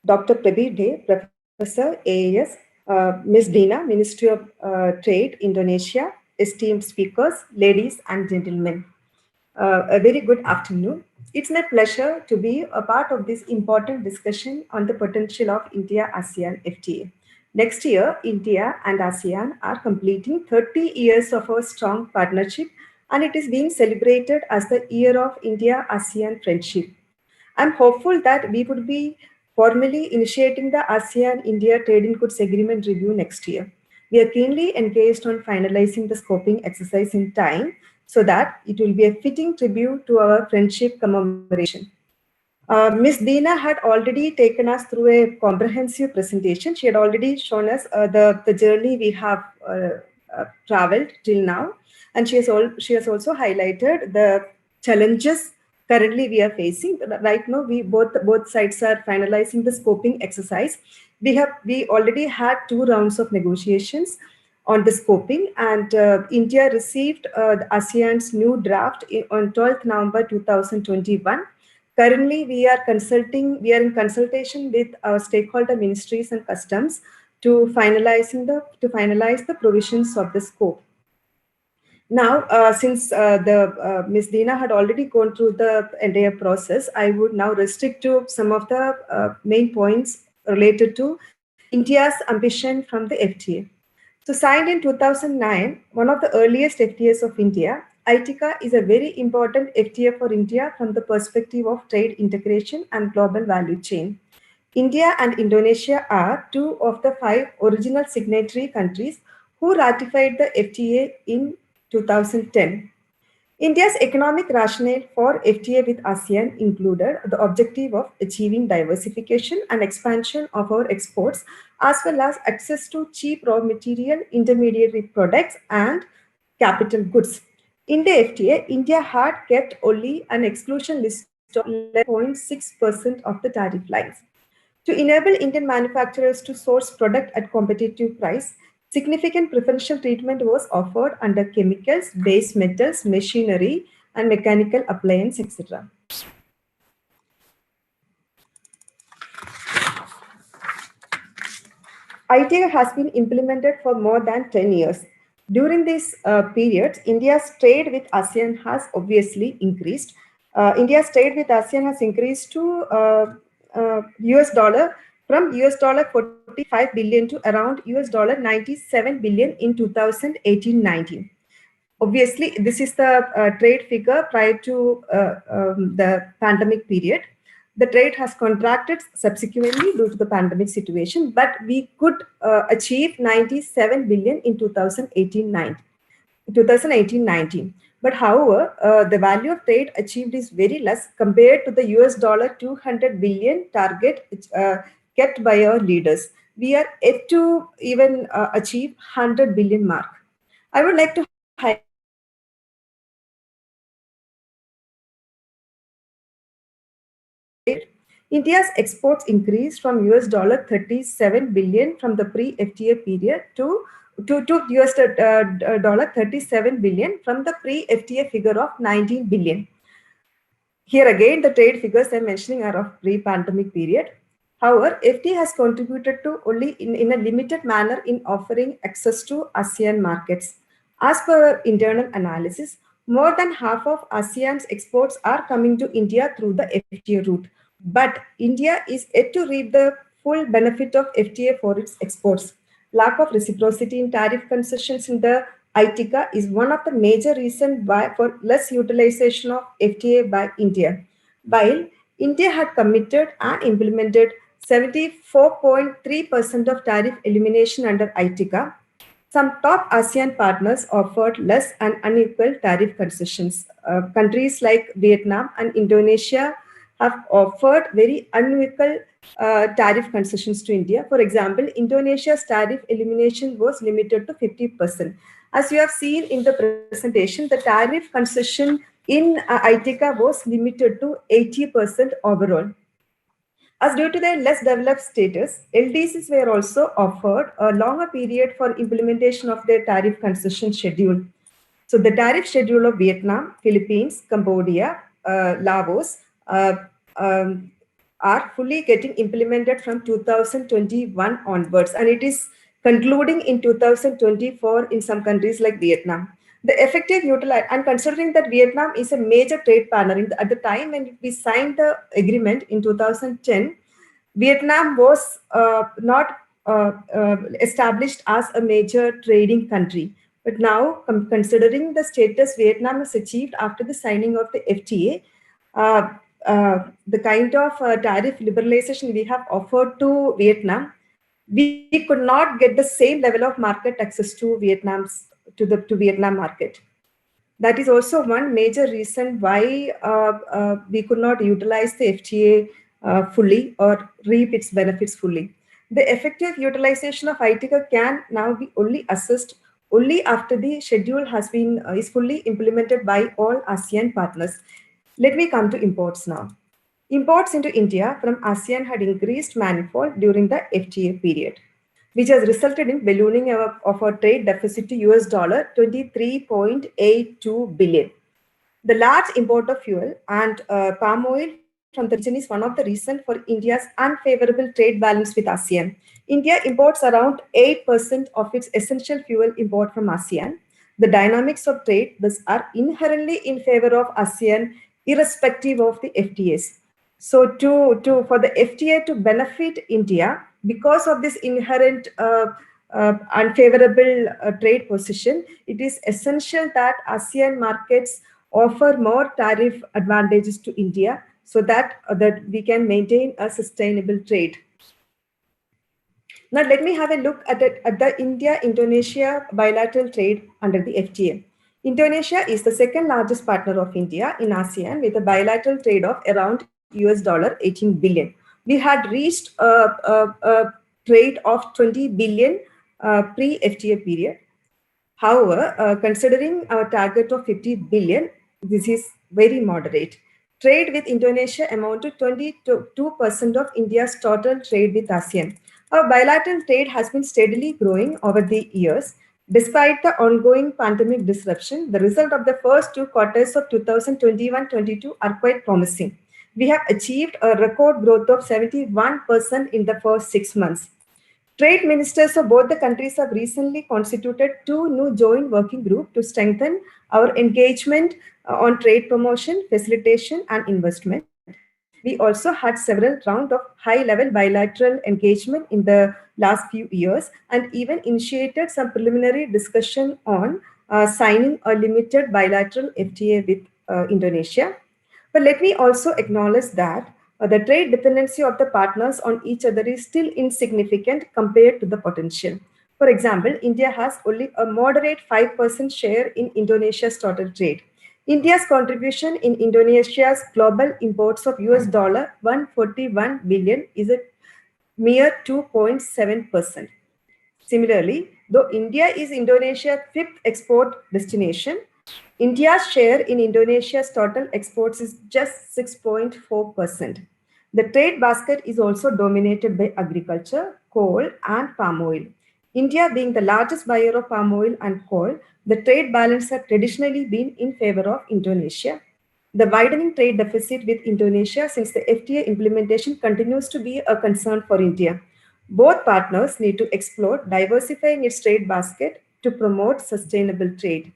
Dr. Prabir De, Professor, AAS, Ms. Dina, Ministry of Trade, Indonesia, esteemed speakers, ladies and gentlemen. A very good afternoon. It's my pleasure to be a part of this important discussion on the potential of India-ASEAN FTA. Next year, India and ASEAN are completing 30 years of our strong partnership, and it is being celebrated as the year of India-ASEAN friendship. I'm hopeful that we would be formally initiating the ASEAN-India Trade in Goods Agreement review next year. We are keenly engaged on finalizing the scoping exercise in time so that it will be a fitting tribute to our friendship commemoration. Ms. Dina had already taken us through a comprehensive presentation. She had already shown us the journey we have traveled till now. And she has also highlighted the challenges currently we are facing. Right now, both sides are finalizing the scoping exercise. We already had 2 rounds of negotiations on the scoping, and India received ASEAN's new draft on 12th November 2021. Currently, we are in consultation with our stakeholder ministries and customs to finalize the provisions of the scope. Now, since Ms. Dina had already gone through the entire process, I would now restrict to some of the main points related to India's ambition from the FTA. So signed in 2009, one of the earliest FTAs of India, ITICA is a very important FTA for India from the perspective of trade integration and global value chain. India and Indonesia are 2 of the 5 original signatory countries who ratified the FTA in 2010. India's economic rationale for FTA with ASEAN included the objective of achieving diversification and expansion of our exports, as well as access to cheap raw material, intermediary products, and capital goods. In the FTA, India had kept only an exclusion list of 11.6% of the tariff lines. To enable Indian manufacturers to source product at competitive price, significant preferential treatment was offered under chemicals, base metals, machinery, and mechanical appliance, etc. ITA has been implemented for more than 10 years. During this period, India's trade with ASEAN has obviously increased. India's trade with ASEAN has increased to US dollar from US dollar 45 billion to around US dollar 97 billion in 2018-19. Obviously, this is the trade figure prior to the pandemic period. The trade has contracted subsequently due to the pandemic situation, but we could achieve 97 billion in 2018-19. But however, the value of trade achieved is very less compared to the US dollar 200 billion target kept by our leaders. We are yet to even achieve 100 billion mark. I would like to highlight India's exports increased from US dollar 37 billion from the pre-FTA period to US dollar 37 billion from the pre-FTA figure of 19 billion. Here again, the trade figures I'm mentioning are of pre-pandemic period. However, FTA has contributed to only in a limited manner in offering access to ASEAN markets. As per our internal analysis, more than half of ASEAN's exports are coming to India through the FTA route. But India is yet to reap the full benefit of FTA for its exports. Lack of reciprocity in tariff concessions in the ITICA is one of the major reasons for less utilization of FTA by India. While India had committed and implemented 74.3% of tariff elimination under ITICA, some top ASEAN partners offered less and unequal tariff concessions. Countries like Vietnam and Indonesia have offered very unequal tariff concessions to India. For example, Indonesia's tariff elimination was limited to 50%. As you have seen in the presentation, the tariff concession in ITICA was limited to 80% overall. As due to their less developed status, LDCs were also offered a longer period for implementation of their tariff concession schedule. So the tariff schedule of Vietnam, Philippines, Cambodia, Laos are fully getting implemented from 2021 onwards, and it is concluding in 2024 in some countries like Vietnam. The effective utilization, and considering that Vietnam is a major trade partner, at the time when we signed the agreement in 2010, Vietnam was not established as a major trading country. But now, considering the status Vietnam has achieved after the signing of the FTA, the kind of tariff liberalization we have offered to Vietnam, we could not get the same level of market access to Vietnam market. That is also one major reason why we could not utilize the FTA fully or reap its benefits fully. The effective utilization of ITICA can now be only assessed only after the schedule is fully implemented by all ASEAN partners. Let me come to imports now. Imports into India from ASEAN had increased manifold during the FTA period, which has resulted in ballooning of our trade deficit to US $23.82 billion. The large import of fuel and palm oil from the region is one of the reasons for India's unfavorable trade balance with ASEAN. India imports around 8% of its essential fuel import from ASEAN. The dynamics of trade thus are inherently in favor of ASEAN, irrespective of the FTAs. So for the FTA to benefit India, because of this inherent unfavorable trade position, it is essential that ASEAN markets offer more tariff advantages to India so that we can maintain a sustainable trade. Now, let me have a look at the India-Indonesia bilateral trade under the FTA. Indonesia is the second largest partner of India in ASEAN with a bilateral trade of around US $18 billion. We had reached a trade of 20 billion pre-FTA period. However, considering our target of 50 billion, this is very moderate. Trade with Indonesia amounted to 22% of India's total trade with ASEAN. Our bilateral trade has been steadily growing over the years. Despite the ongoing pandemic disruption, the result of the first 2 quarters of 2021-22 are quite promising. We have achieved a record growth of 71% in the first 6 months. Trade ministers of both the countries have recently constituted 2 new joint working groups to strengthen our engagement on trade promotion, facilitation, and investment. We also had several rounds of high-level bilateral engagement in the last few years and even initiated some preliminary discussion on signing a limited bilateral FTA with Indonesia. But let me also acknowledge that the trade dependency of the partners on each other is still insignificant compared to the potential. For example, India has only a moderate 5% share in Indonesia's total trade. India's contribution in Indonesia's global imports of US $141 billion is a mere 2.7%. Similarly, though India is Indonesia's 5th export destination, India's share in Indonesia's total exports is just 6.4%. The trade basket is also dominated by agriculture, coal, and palm oil. India being the largest buyer of palm oil and coal, the trade balance has traditionally been in favor of Indonesia. The widening trade deficit with Indonesia since the FTA implementation continues to be a concern for India. Both partners need to explore diversifying its trade basket to promote sustainable trade.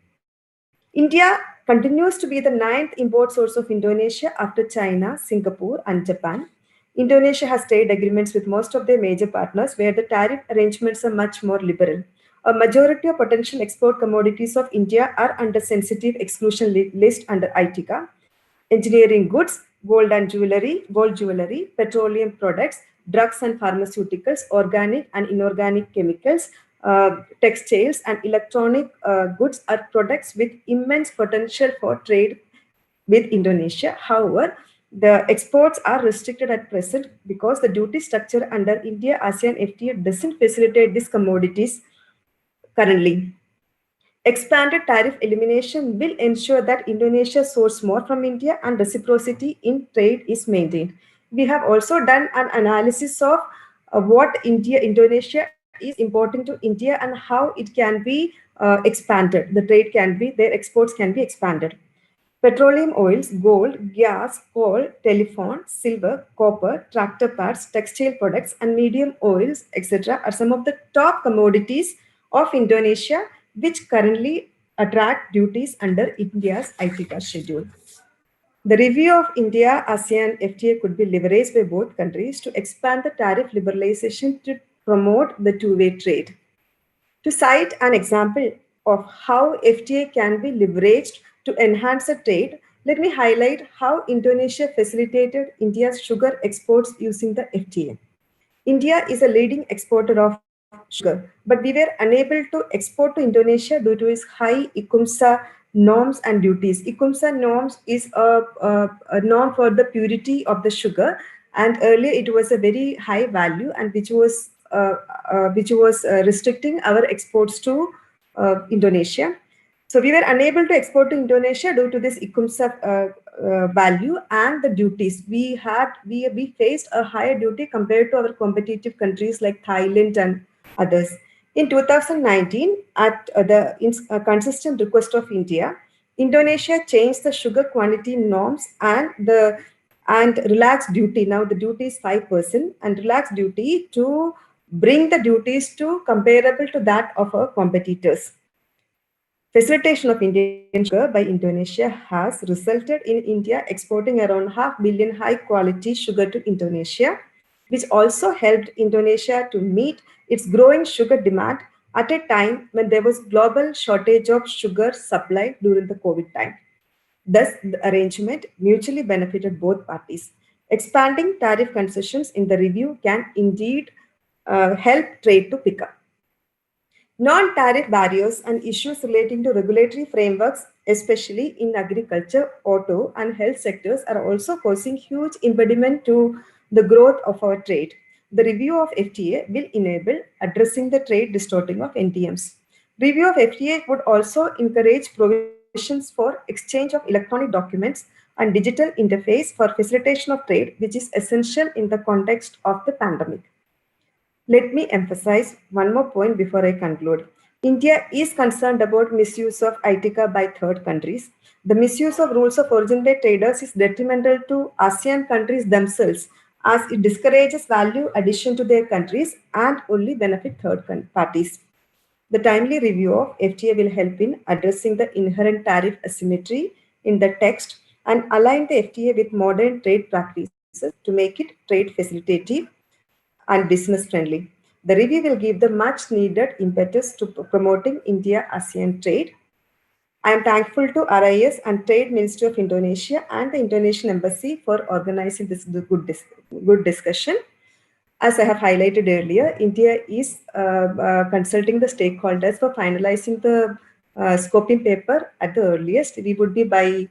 India continues to be the 9th import source of Indonesia after China, Singapore, and Japan. Indonesia has trade agreements with most of their major partners where the tariff arrangements are much more liberal. A majority of potential export commodities of India are under sensitive exclusion list under ITICA. Engineering goods, gold jewelry, petroleum products, drugs and pharmaceuticals, organic and inorganic chemicals, textiles, and electronic goods are products with immense potential for trade with Indonesia. However, the exports are restricted at present because the duty structure under India-ASEAN FTA doesn't facilitate these commodities currently. Expanded tariff elimination will ensure that Indonesia sources more from India and reciprocity in trade is maintained. We have also done an analysis of what Indonesia is importing to India and how it can be expanded. The trade can be, their exports can be expanded. Petroleum oils, gold, gas, coal, telephone, silver, copper, tractor parts, textile products, and medium oils, etc., are some of the top commodities of Indonesia, which currently attract duties under India's ITCA schedule. The review of India-ASEAN FTA could be leveraged by both countries to expand the tariff liberalization to promote the two-way trade. To cite an example of how FTA can be leveraged to enhance the trade, let me highlight how Indonesia facilitated India's sugar exports using the FTA. India is a leading exporter of sugar, but we were unable to export to Indonesia due to its high ICUMSA norms and duties. ICUMSA norms is a norm for the purity of the sugar, and earlier it was a very high value and which was restricting our exports to Indonesia. So we were unable to export to Indonesia due to this ICUMSA value and the duties. We faced a higher duty compared to our competitive countries like Thailand and others. In 2019, at the consistent request of India, Indonesia changed the sugar quantity norms and relaxed duty. Now the duty is 5% and relaxed duty to bring the duties to comparable to that of our competitors. Facilitation of Indian sugar by Indonesia has resulted in India exporting around 500 million high-quality sugar to Indonesia, which also helped Indonesia to meet its growing sugar demand at a time when there was global shortage of sugar supply during the COVID time. Thus, the arrangement mutually benefited both parties. Expanding tariff concessions in the review can indeed help trade to pick up. Non-tariff barriers and issues relating to regulatory frameworks, especially in agriculture, auto, and health sectors, are also causing huge impediment to the growth of our trade. The review of FTA will enable addressing the trade distorting of NTMs. Review of FTA would also encourage provisions for exchange of electronic documents and digital interface for facilitation of trade, which is essential in the context of the pandemic. Let me emphasize one more point before I conclude. India is concerned about misuse of ITCA by third countries. The misuse of rules of origin by traders is detrimental to ASEAN countries themselves, as it discourages value addition to their countries and only benefit third parties. The timely review of FTA will help in addressing the inherent tariff asymmetry in the text and align the FTA with modern trade practices to make it trade facilitative and business friendly. The review will give the much needed impetus to promoting India-ASEAN trade. I am thankful to RIS and Trade Ministry of Indonesia and the Indonesian Embassy for organizing this good discussion. As I have highlighted earlier, India is consulting the stakeholders for finalizing the scoping paper at the earliest. We would be by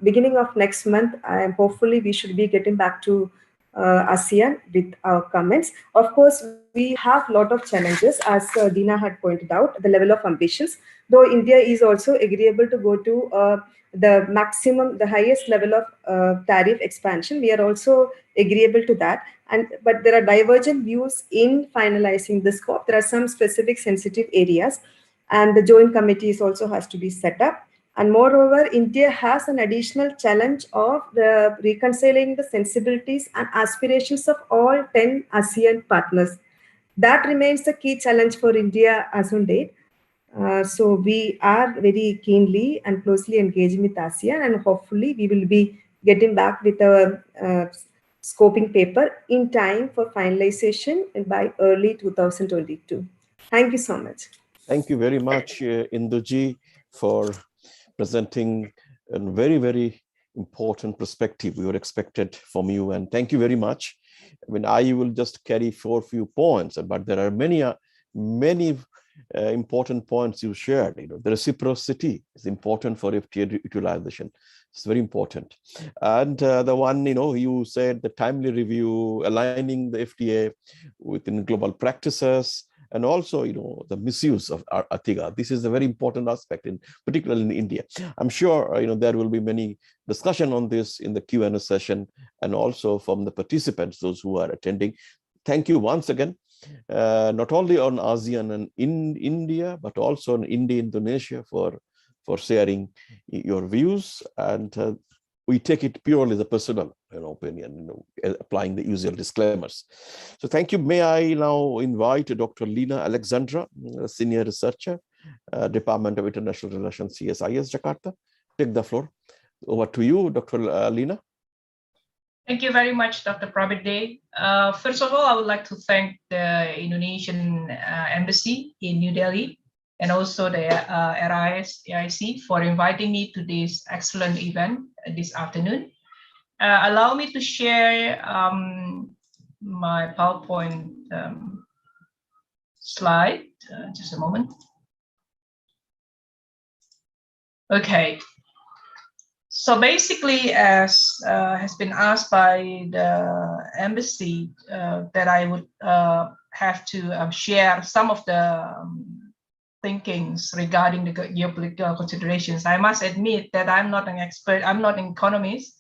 beginning of next month. Hopefully we should be getting back to ASEAN with our comments. Of course, we have a lot of challenges, as Dina had pointed out, the level of ambitions. Though India is also agreeable to go to the highest level of tariff expansion, we are also agreeable to that. But there are divergent views in finalizing the scope. There are some specific sensitive areas, and the joint committees also has to be set up. And moreover, India has an additional challenge of reconciling the sensibilities and aspirations of all 10 ASEAN partners. That remains the key challenge for India as on date. So we are very keenly and closely engaging with ASEAN, and hopefully we will be getting back with a scoping paper in time for finalization by early 2022. Thank you so much. Thank you very much, Induji, for presenting a very, very important perspective we were expected from you. And thank you very much I mean, I will just carry for few points, but there are many important points you shared. The reciprocity is important for FTA utilization. It's very important. And the one, you said the timely review, aligning the FTA within global practices, and also, the misuse of ATIGA. This is a very important aspect, particularly in India. I'm sure, there will be many discussion on this in the Q&A session, and also from the participants, those who are attending. Thank you once again, not only on ASEAN and in India, but also on India, Indonesia for sharing your views. And we take it purely the personal opinion, applying the usual disclaimers. So thank you. May I now invite Dr. Lina Alexandra, Senior Researcher, Department of International Relations, CSIS, Jakarta. Take the floor. Over to you, Dr. Lina. Thank you very much, Dr. Prabir. First of all, I would like to thank the Indonesian Embassy in New Delhi and also the RIS AIC for inviting me to this excellent event this afternoon. Allow me to share my PowerPoint slide. Just a moment. Okay. So basically, as has been asked by the embassy, that I would have to share some of the thinkings regarding the geopolitical considerations. I must admit that I'm not an expert. I'm not an economist,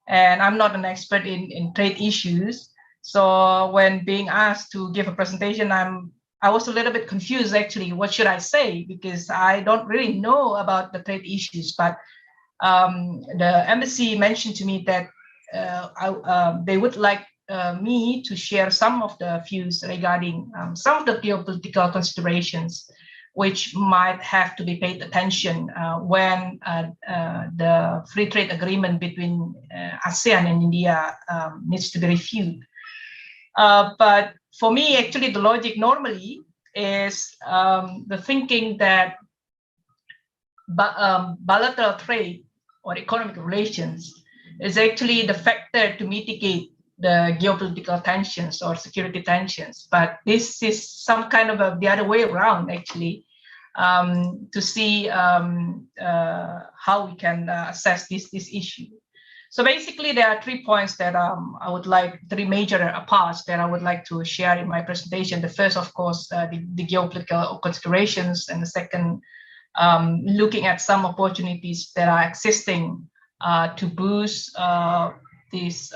and I'm not an expert in trade issues. So when being asked to give a presentation, I was a little bit confused actually. What should I say? Because I don't really know about the trade issues. But the embassy mentioned to me that they would like me to share some of the views regarding some of the geopolitical considerations which might have to be paid attention when the free trade agreement between ASEAN and India needs to be reviewed. But for me, actually, the logic normally is the thinking that bilateral trade or economic relations is actually the factor to mitigate the geopolitical tensions or security tensions. But this is some kind of the other way around, actually, to see how we can assess this issue. So basically, there are 3 points that I would like, 3 major parts that I would like to share in my presentation. The first, of course, the geopolitical considerations, and the second, looking at some opportunities that are existing to boost this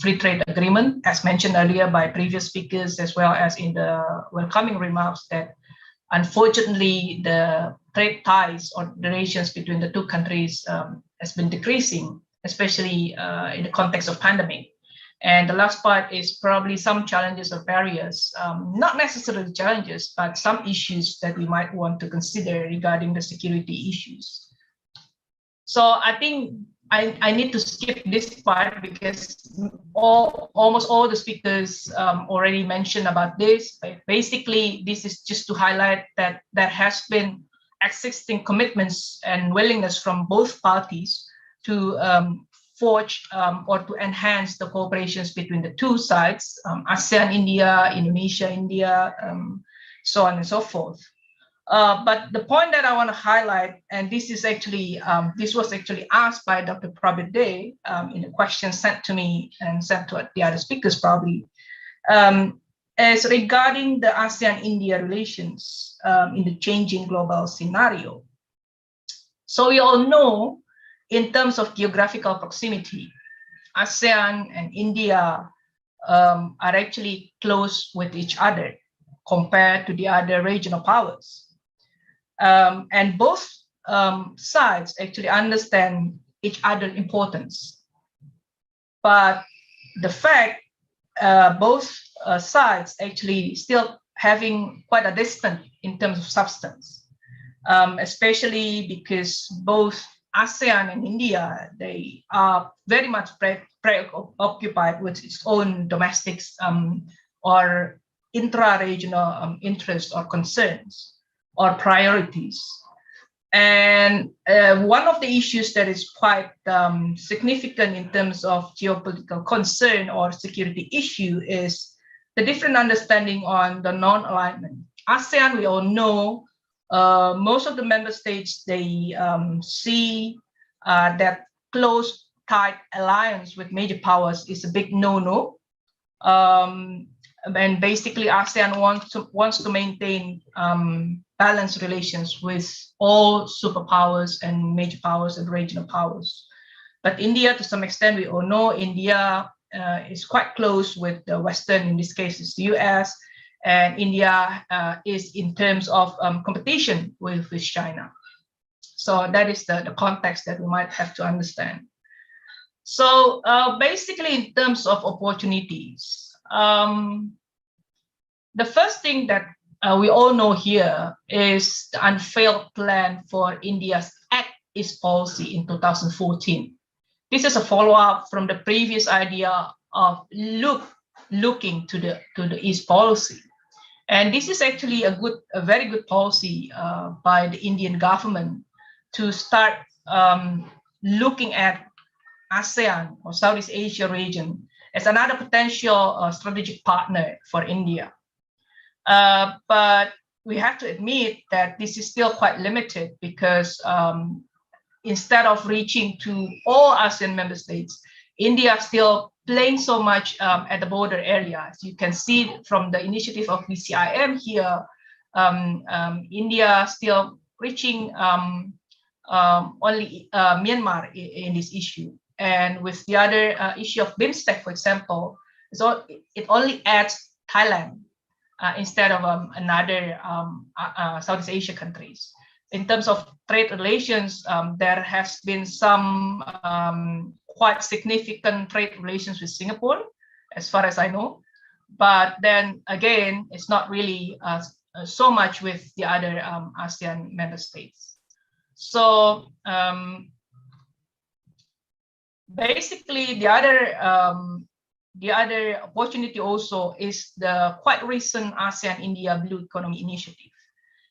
free trade agreement, as mentioned earlier by previous speakers, as well as in the welcoming remarks that unfortunately the trade ties or the relations between the two countries has been decreasing, especially in the context of pandemic. And the last part is probably some challenges or barriers, not necessarily challenges, but some issues that we might want to consider regarding the security issues. So I think I need to skip this part because almost all the speakers already mentioned about this. But basically, this is just to highlight that there has been existing commitments and willingness from both parties to forge or to enhance the cooperations between the two sides, ASEAN-India, Indonesia-India, so on and so forth. But the point that I want to highlight, and this is actually, this was actually asked by Dr. Prabir in a question sent to me and sent to the other speakers probably, is regarding the ASEAN-India relations in the changing global scenario. So we all know, in terms of geographical proximity, ASEAN and India are actually close with each other compared to the other regional powers. And both sides actually understand each other's importance. But the fact both sides actually still having quite a distance in terms of substance, especially because both ASEAN and India, they are very much preoccupied with its own domestic or intra-regional interests or concerns or priorities. And one of the issues that is quite significant in terms of geopolitical concern or security issue is the different understanding on the non-alignment. ASEAN, we all know, most of the member states, they see that close, tight alliance with major powers is a big no-no. And basically, ASEAN wants to maintain balanced relations with all superpowers and major powers and regional powers. But India, to some extent, we all know India is quite close with the Western, in this case, it's the US, and India is in terms of competition with China. So that is the context that we might have to understand. So basically, in terms of opportunities, the first thing that we all know here is the unveiled plan for India's Act East policy in 2014. This is a follow-up from the previous idea of looking to the East policy. And this is actually a very good policy by the Indian government to start looking at ASEAN or Southeast Asia region as another potential strategic partner for India. But we have to admit that this is still quite limited because instead of reaching to all ASEAN member states, India is still playing so much at the border areas. You can see from the initiative of VCIM here, India still reaching only Myanmar in this issue. And with the other issue of BIMSTEC, for example, so it only adds Thailand instead of another Southeast Asia countries. In terms of trade relations, there has been some quite significant trade relations with Singapore, as far as I know. But then again, it's not really so much with the other ASEAN member states. So basically, the other opportunity also is the quite recent ASEAN-India Blue Economy Initiative.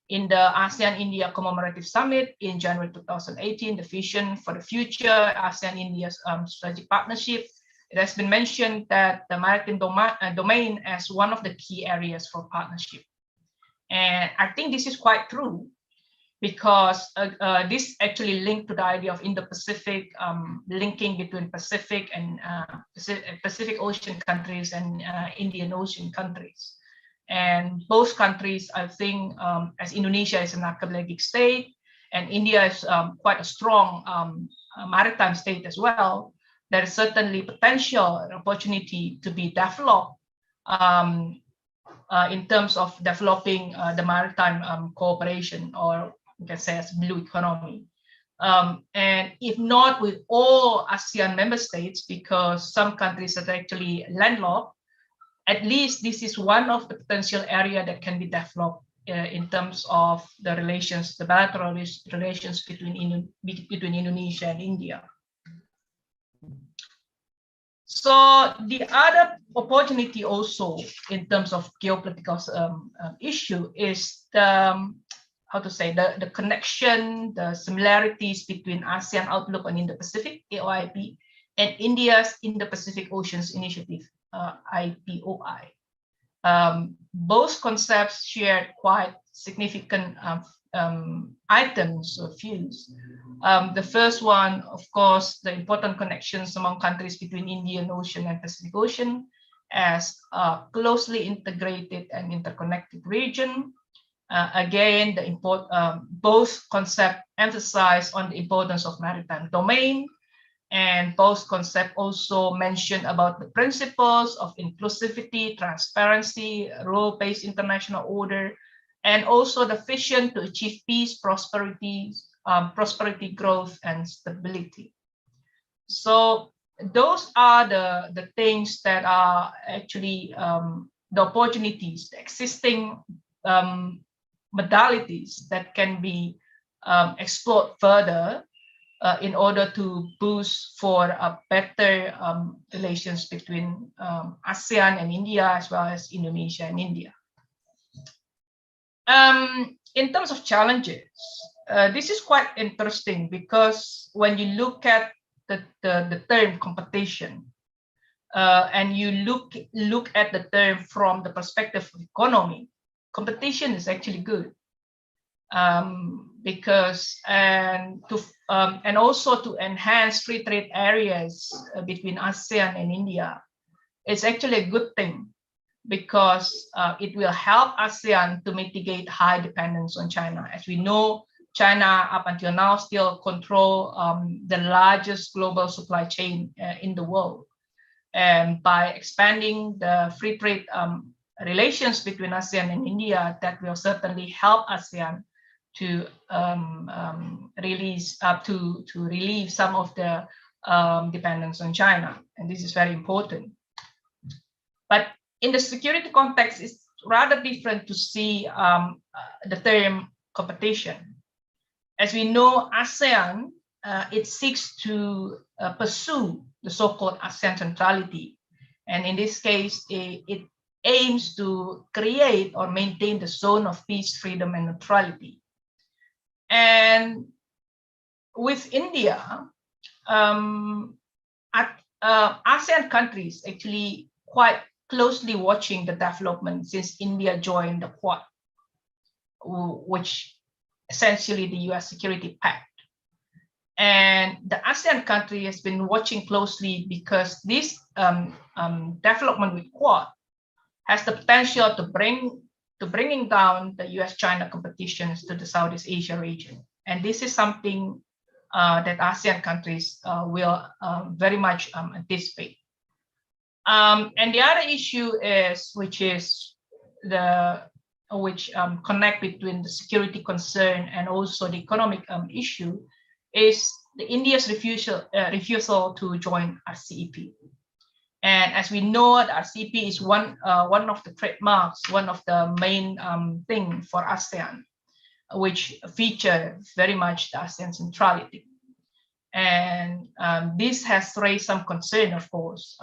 In the ASEAN-India Commemorative Summit in January 2018, the Vision for the Future ASEAN-India's Strategic Partnership, it has been mentioned that the maritime domain as one of the key areas for partnership. And I think this is quite true because this actually linked to the idea of Indo-Pacific, linking between Pacific and Pacific Ocean countries and Indian Ocean countries. And both countries, I think, as Indonesia is an archipelagic state, and India is quite a strong maritime state as well, there is certainly potential and opportunity to be developed in terms of developing the maritime cooperation, or you can say as blue economy. And if not with all ASEAN member states, because some countries are actually landlocked, at least this is one of the potential area that can be developed in terms of the relations, the bilateral relations between Indonesia and India. So the other opportunity also in terms of geopolitical issue is the, how to say, the connection, the similarities between ASEAN Outlook on Indo-Pacific, AOIP, and India's Indo-Pacific Oceans Initiative, IPOI. Both concepts share quite significant items or views. The first one, of course, the important connections among countries between Indian Ocean and Pacific Ocean as a closely integrated and interconnected region. Again, both concepts emphasize on the importance of maritime domain, and both concepts also mention about the principles of inclusivity, transparency, rule-based international order, and also the vision to achieve peace, prosperity, growth, and stability. So those are the things that are actually the opportunities, the existing modalities that can be explored further in order to boost for a better relations between ASEAN and India, as well as Indonesia and India. In terms of challenges, this is quite interesting because when you look at the term competition, and you look at the term from the perspective of economy, competition is actually good, because and also to enhance free trade areas between ASEAN and India. It's actually a good thing because it will help ASEAN to mitigate high dependence on China. As we know, China up until now still control the largest global supply chain in the world. And by expanding the free trade relations between ASEAN and India, that will certainly help ASEAN to relieve some of the dependence on China, and this is very important. But in the security context, it's rather different to see the term competition. As we know, ASEAN it seeks to pursue the so-called ASEAN centrality, and in this case, it aims to create or maintain the zone of peace, freedom, and neutrality. And with India, ASEAN countries actually quite closely watching the development since India joined the Quad, which essentially the US Security Pact. And the ASEAN country has been watching closely because this development with Quad has the potential to bringing down the US-China competitions to the Southeast Asia region. And this is something that ASEAN countries will very much anticipate. And the other issue is, which connect between the security concern and also the economic issue, is the India's refusal to join RCEP. And as we know, the RCEP is one of the trademarks, one of the main thing for ASEAN, which feature very much the ASEAN centrality. And this has raised some concern, of course,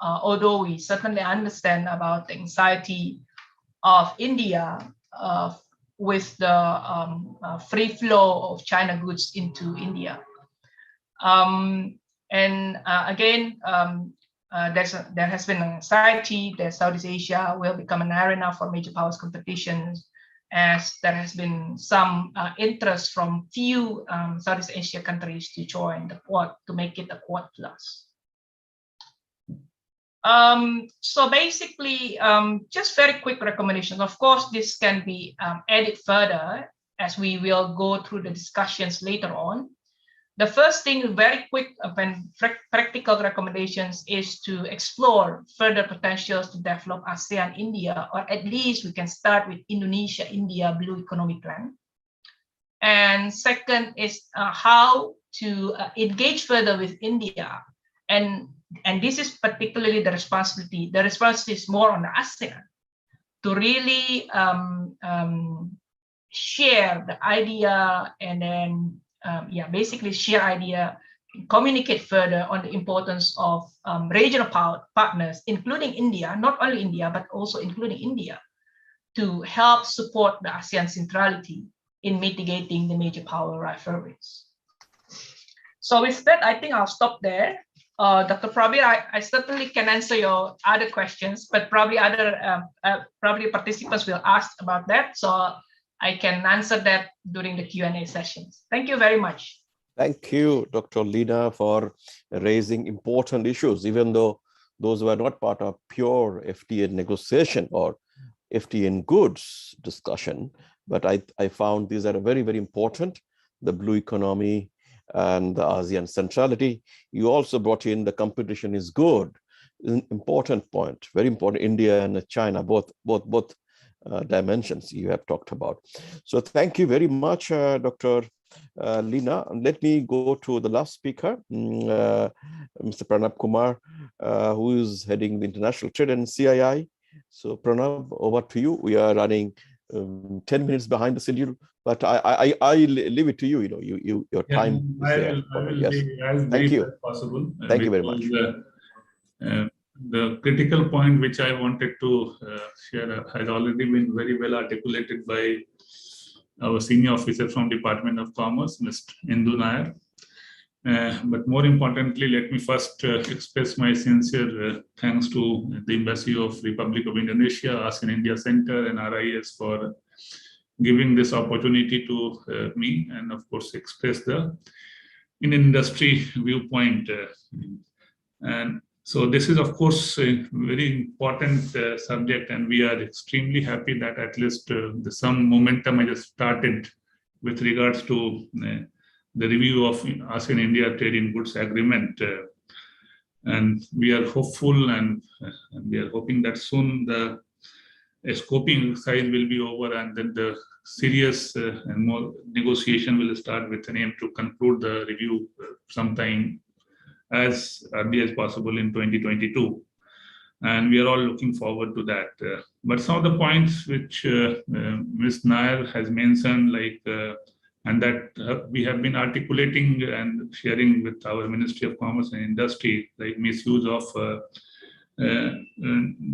although we certainly understand about the anxiety of India with the free flow of China goods into India. There has been anxiety that Southeast Asia will become an arena for major powers competitions, as there has been some interest from few Southeast Asia countries to join the Quad, to make it a Quad plus. So basically, just very quick recommendations. Of course, this can be added further as we will go through the discussions later on. The first thing, very quick and practical recommendations, is to explore further potentials to develop ASEAN-India, or at least we can start with Indonesia-India Blue Economic Plan. And second is how to engage further with India. And this is particularly the responsibility. The responsibility is more on the ASEAN to really share the idea, and then basically share idea, communicate further on the importance of regional partners, including India, not only India, but also including India, to help support the ASEAN centrality in mitigating the major power rivalries. So with that, I think I'll stop there. Dr. Prabir, I certainly can answer your other questions, but probably probably participants will ask about that. So I can answer that during the Q&A sessions. Thank you very much. Thank you, Dr. Lina, for raising important issues, even though those were not part of pure FTA negotiation or FTA in goods discussion. But I found these are very, very important, the blue economy and the ASEAN centrality. You also brought in the competition is good, an important point, very important. India and China, both dimensions you have talked about. So thank you very much, Dr. Lina. Let me go to the last speaker, Mr. Pranav Kumar, who is heading the international trade and CII. So Pranav, over to you. We are running 10 minutes behind the schedule, but I leave it to you. Your time is there. I will Yes. be as brief as possible. Thank you very much. The critical point which I wanted to share has already been very well articulated by our senior officer from Department of Commerce, Mr. Indu Nair. But more importantly, let me first express my sincere thanks to the Embassy of Republic of Indonesia, ASEAN-India Center, and RIS for giving this opportunity to me, and of course express the in-industry viewpoint. And so this is, of course, a very important subject, and we are extremely happy that at least some momentum has started with regards to the review of ASEAN-India Trade in Goods Agreement. And we are hopeful and we are hoping that soon the scoping exercise will be over, and then the serious and more negotiation will start with an aim to conclude the review sometime as early as possible in 2022. And we are all looking forward to that. But some of the points which Ms. Nair has mentioned, like, and that we have been articulating and sharing with our Ministry of Commerce and Industry, like misuse of the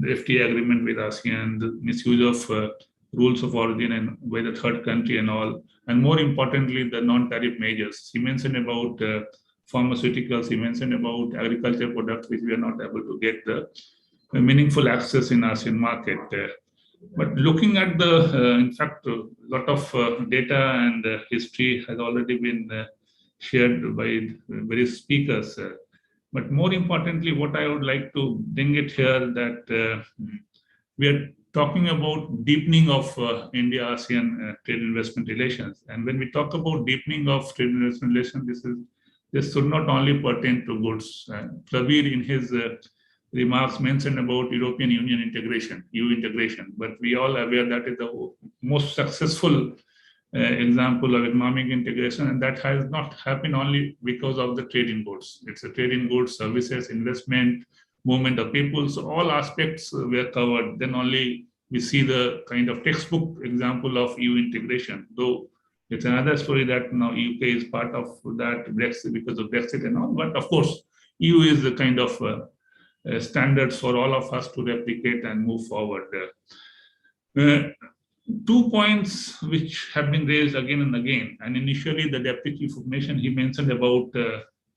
FTA agreement with ASEAN, the misuse of rules of origin and by the third country and all, and more importantly, the non-tariff measures. He mentioned about pharmaceuticals, he mentioned about agriculture products, which we are not able to get the meaningful access in ASEAN market. But looking at the, in fact, a lot of data and history has already been shared by various speakers. But more importantly, what I would like to bring it here that we are talking about deepening of India-ASEAN trade investment relations. And when we talk about deepening of trade investment relations, this should not only pertain to goods. Pravir in his remarks mentioned about European Union integration, EU integration, but we all are aware that is the most successful example of economic integration, and that has not happened only because of the trade in goods. It's a trade in goods, services, investment, movement of people, so all aspects were covered. Then only we see the kind of textbook example of EU integration, though it's another story that now UK is part of that Brexit because of Brexit and all, but of course, EU is the kind of standards for all of us to replicate and move forward. 2 points which have been raised again and again, and initially the Deputy Chief of Mission, he mentioned about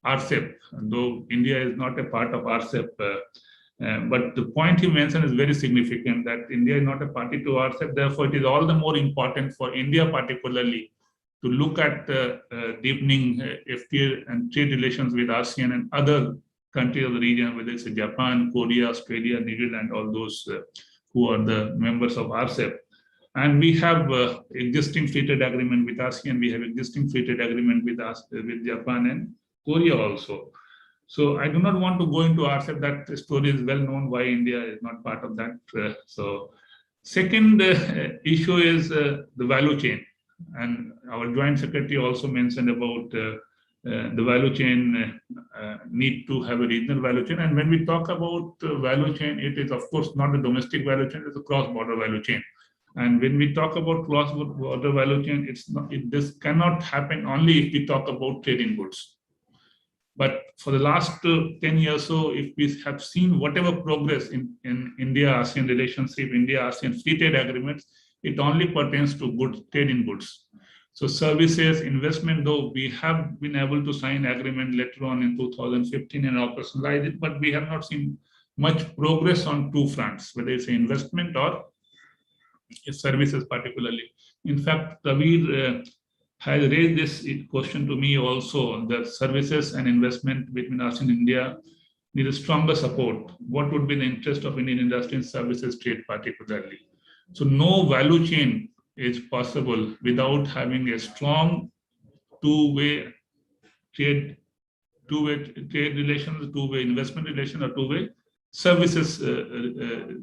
RCEP, though India is not a part of RCEP, but the point he mentioned is very significant, that India is not a party to RCEP, therefore it is all the more important for India particularly to look at deepening FTA and trade relations with ASEAN and other countries of the region, whether it's Japan, Korea, Australia, New Zealand, all those who are the members of RCEP. And we have existing free trade agreement with ASEAN, we have existing free trade agreement with Japan and Korea also. So I do not want to go into RCEP, that story is well known why India is not part of that. So second issue is the value chain. And our Joint Secretary also mentioned about the value chain need to have a regional value chain. And when we talk about value chain, it is of course not a domestic value chain, it's a cross-border value chain. And when we talk about cross-border value chain, this cannot happen only if we talk about trading goods. But for the last 10 years or so, if we have seen whatever progress in India-ASEAN relationship, India-ASEAN free trade agreements, it only pertains to goods, trade in goods. So services, investment, though we have been able to sign agreement later on in 2015 and operationalize it, but we have not seen much progress on two fronts, whether it's investment or services particularly. In fact, Pravir has raised this question to me also, that services and investment between ASEAN and India need a stronger support. What would be the interest of Indian industry in services trade particularly? So no value chain is possible without having a strong two-way trade relations, two-way investment relation, or two-way services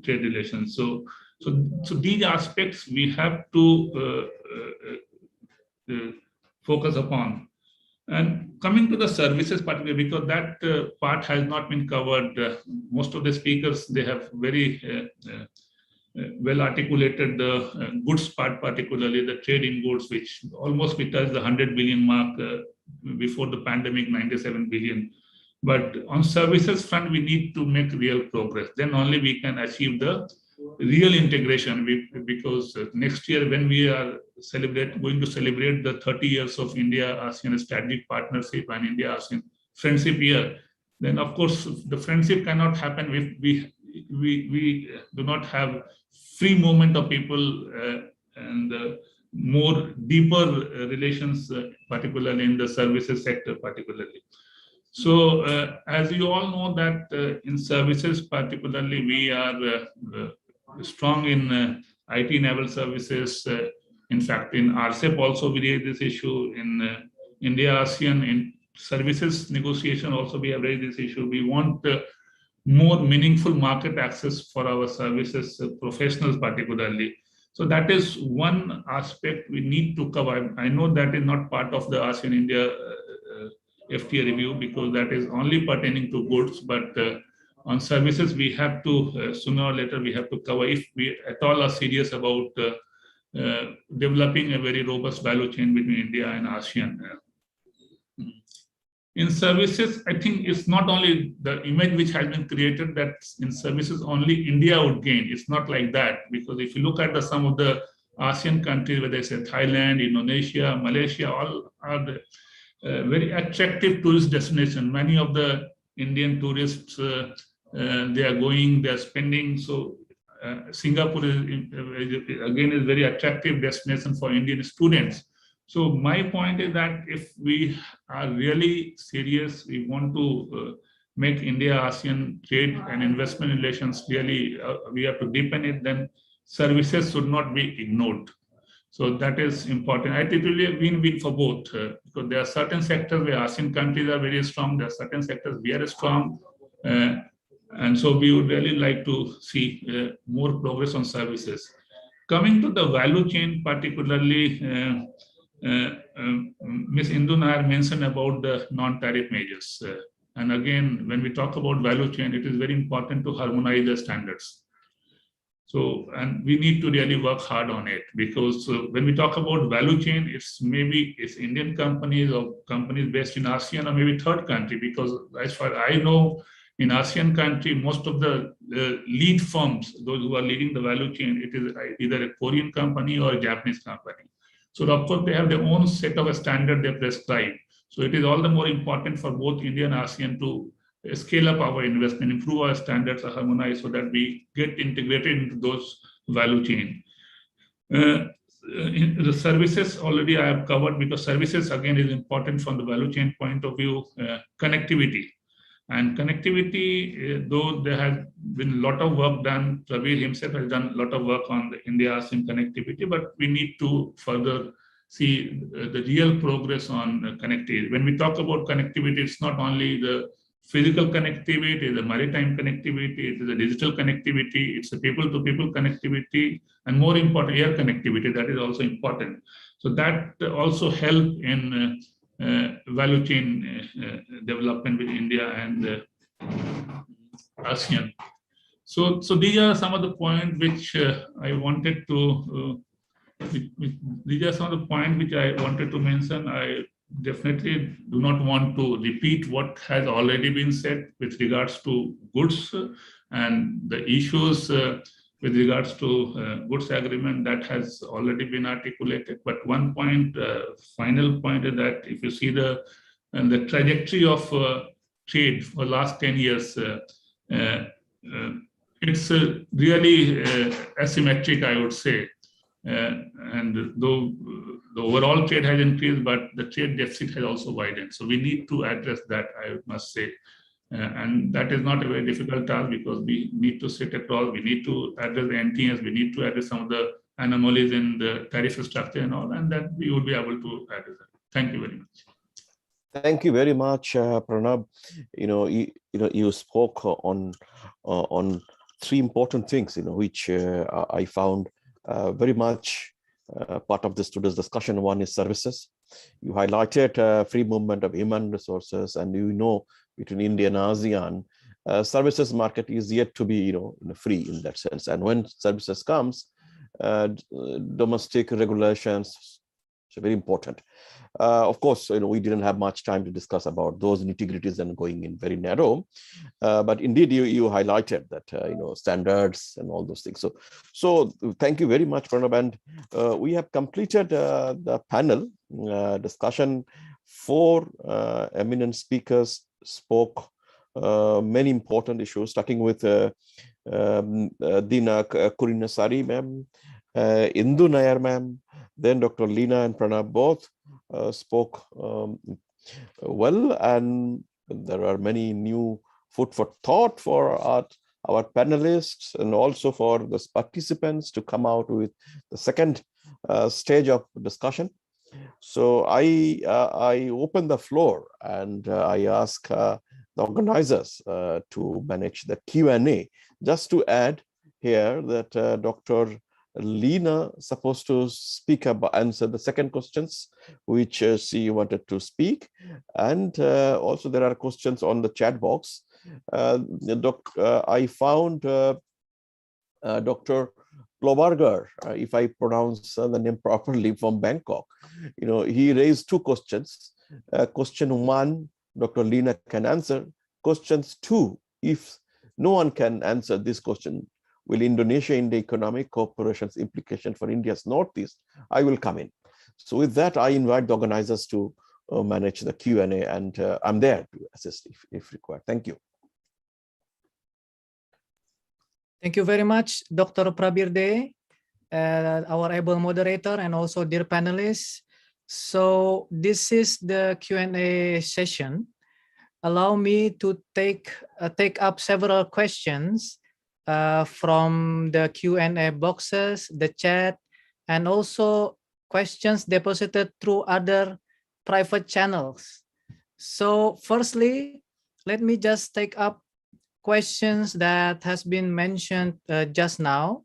trade relations. So these aspects we have to focus upon. And coming to the services particularly, because that part has not been covered, most of the speakers, they have very well articulated the goods part, particularly the trade in goods, which almost we touched the 100 billion mark before the pandemic, 97 billion. But on services front, we need to make real progress. Then only we can achieve the real integration, because next year when we are going to celebrate the 30 years of India-ASEAN strategic partnership and India-ASEAN friendship year, then of course the friendship cannot happen if we do not have free movement of people and more deeper relations, particularly in the services sector, particularly. So, as you all know that in services, particularly, we are strong in IT naval services. In fact, in RCEP also we raised this issue. In India-ASEAN in services negotiation also we have raised this issue. We want more meaningful market access for our services professionals, particularly. So that is one aspect we need to cover. I know that is not part of the ASEAN-India FTA review because that is only pertaining to goods, but on services we have to, sooner or later we have to cover if we at all are serious about developing a very robust value chain between India and ASEAN. In services, I think it's not only the image which has been created that in services only India would gain. It's not like that, because if you look at some of the ASEAN countries, whether it's Thailand, Indonesia, Malaysia, all are the very attractive tourist destination. Many of the Indian tourists, they are going, they are spending. So Singapore is again is very attractive destination for Indian students. So my point is that if we are really serious, we want to make India-ASEAN trade and investment relations really, we have to deepen it, then services should not be ignored. So that is important. I think it will be a win-win for both, because there are certain sectors where ASEAN countries are very strong, there are certain sectors we are strong, and so we would really like to see more progress on services. Coming to the value chain, particularly, Ms. Indu Nair mentioned about the non-tariff measures. And again, when we talk about value chain, it is very important to harmonize the standards. So, and we need to really work hard on it, because when we talk about value chain, it's Indian companies or companies based in ASEAN or maybe third country, because as far as I know, in ASEAN country, most of the lead firms, those who are leading the value chain, it is either a Korean company or a Japanese company. So of course, they have their own set of a standard they prescribe. So it is all the more important for both India and ASEAN to scale up our investment, improve our standards, harmonize so that we get integrated into those value chain. In the services already I have covered, because services again is important from the value chain point of view. Connectivity. And connectivity, though there has been a lot of work done, Prabir himself has done a lot of work on the India-ASEAN connectivity, but we need to further see the real progress on connectivity. When we talk about connectivity, it's not only the physical connectivity, the maritime connectivity, it is a digital connectivity, it's a people-to-people connectivity, and more important, air connectivity, that is also important. So that also help in value chain development with India and ASEAN. So these are some of the points which I wanted to. These are some of the points which I wanted to mention. I definitely do not want to repeat what has already been said with regards to goods and the issues with regards to goods agreement that has already been articulated. But one point, final point, is that if you see the trajectory of trade for the last 10 years, it's really asymmetric, I would say. And though the overall trade has increased, but the trade deficit has also widened. So we need to address that, I must say. And that is not a very difficult task, because we need to sit across, we need to address the NTS, we need to address some of the anomalies in the tariff structure and all, and that we will be able to address that. Thank you very much. Thank you very much, Pranav. You spoke on three important things, which I found very much part of this today's discussion. One is services. You highlighted free movement of human resources, and between India and ASEAN, services market is yet to be free in that sense. And when services comes, domestic regulations, So very important. Of course, we didn't have much time to discuss about those nitty-gritties and going in very narrow. But indeed, you highlighted that standards and all those things. So thank you very much, Pranav. And we have completed the panel discussion. 4 eminent speakers spoke many important issues, starting with Dina Kurniasari ma'am, Indu Nair ma'am, then Dr. Lina and Pranav both spoke well, and there are many new food for thought for our panelists and also for the participants to come out with the second stage of discussion. So I open the floor and I ask the organizers to manage the Q&A. Just to add here that Dr. Lina supposed to answer the second questions, which she wanted to speak. And also there are questions on the chat box. I found Dr. Klobarger, if I pronounce the name properly, from Bangkok. He raised 2 questions. Question 1, Dr. Lina can answer. Questions 2, if no one can answer this question, will Indonesia-India economic cooperation's implication for India's Northeast? I will come in. So with that, I invite the organizers to manage the Q&A, and I'm there to assist if required. Thank you. Thank you very much, Dr. Prabirde, our able moderator, and also dear panelists. So this is the Q&A session. Allow me to take up several questions from the Q&A boxes, the chat, and also questions deposited through other private channels. So firstly, let me just take up questions that has been mentioned just now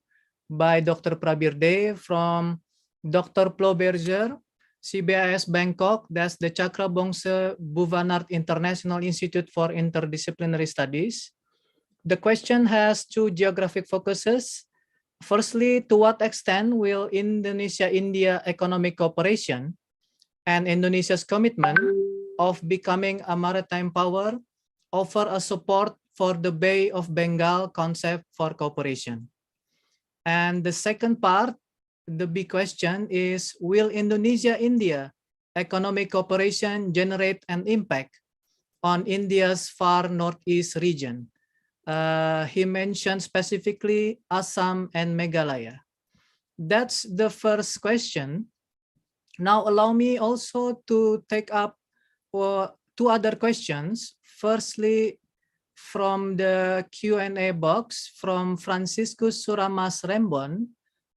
by Dr. Prabirde from Dr. Plo Berger, CBIS Bangkok, that's the Chakrabongsa Bhuvanart International Institute for Interdisciplinary Studies. The question has 2 geographic focuses. Firstly, to what extent will Indonesia-India economic cooperation and Indonesia's commitment of becoming a maritime power offer a support for the Bay of Bengal concept for cooperation? And the second part, the big question is, will Indonesia-India economic cooperation generate an impact on India's far northeast region? He mentioned specifically Assam and Meghalaya. That's the first question. Now allow me also to take up 2 other questions. Firstly, from the Q&A box from Franciscus Suramas Rembon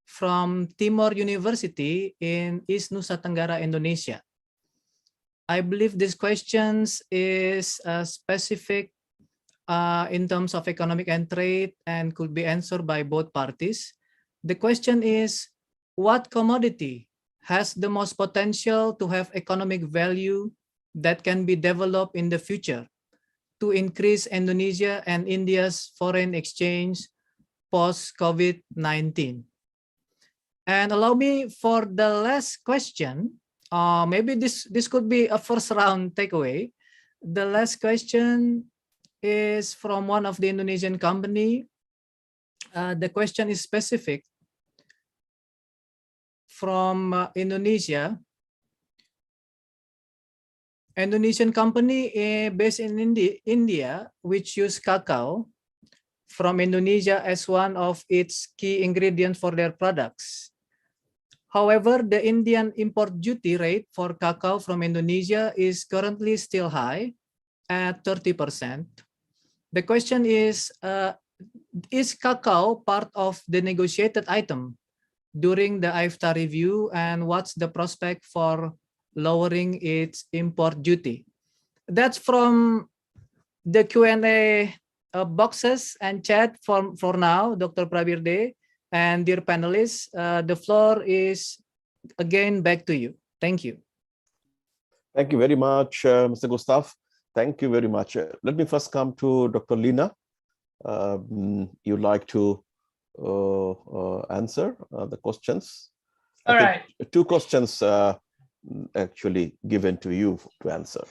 from Timor University in East Nusa Tenggara, Indonesia. I believe this question is specific in terms of economic and trade and could be answered by both parties. The question is, what commodity has the most potential to have economic value that can be developed in the future to increase Indonesia and India's foreign exchange post-COVID-19? And allow me for the last question, maybe this could be a first round takeaway. The last question is from one of the Indonesian company. The question is specific from Indonesia. Indonesian company based in India, which use cacao from Indonesia as one of its key ingredients for their products. However, the Indian import duty rate for cacao from Indonesia is currently still high at 30%. The question is cacao part of the negotiated item during the IFTA review, and what's the prospect for lowering its import duty? That's from the Q&A boxes and chat for now, Dr. Prabirde and dear panelists. The floor is again back to you. Thank you. Thank you very much, Mr. Gustav. Thank you very much. Let me first come to Dr. Lina. You'd like to answer the questions? All right. 2 questions actually given to you to answer.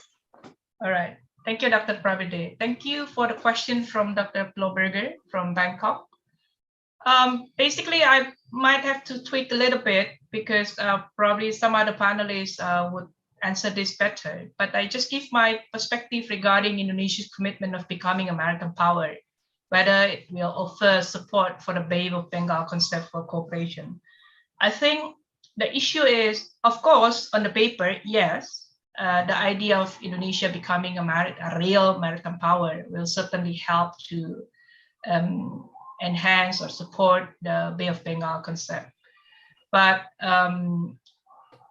All right. Thank you, Dr. Pravide. Thank you for the question from Dr. Ploberger from Bangkok. Basically, I might have to tweak a little bit because probably some other panelists would answer this better. But I just give my perspective regarding Indonesia's commitment of becoming a maritime power, whether it will offer support for the Bay of Bengal concept for cooperation. I think the issue is, of course, on the paper, yes, the idea of Indonesia becoming a real maritime power will certainly help to enhance or support the Bay of Bengal concept. But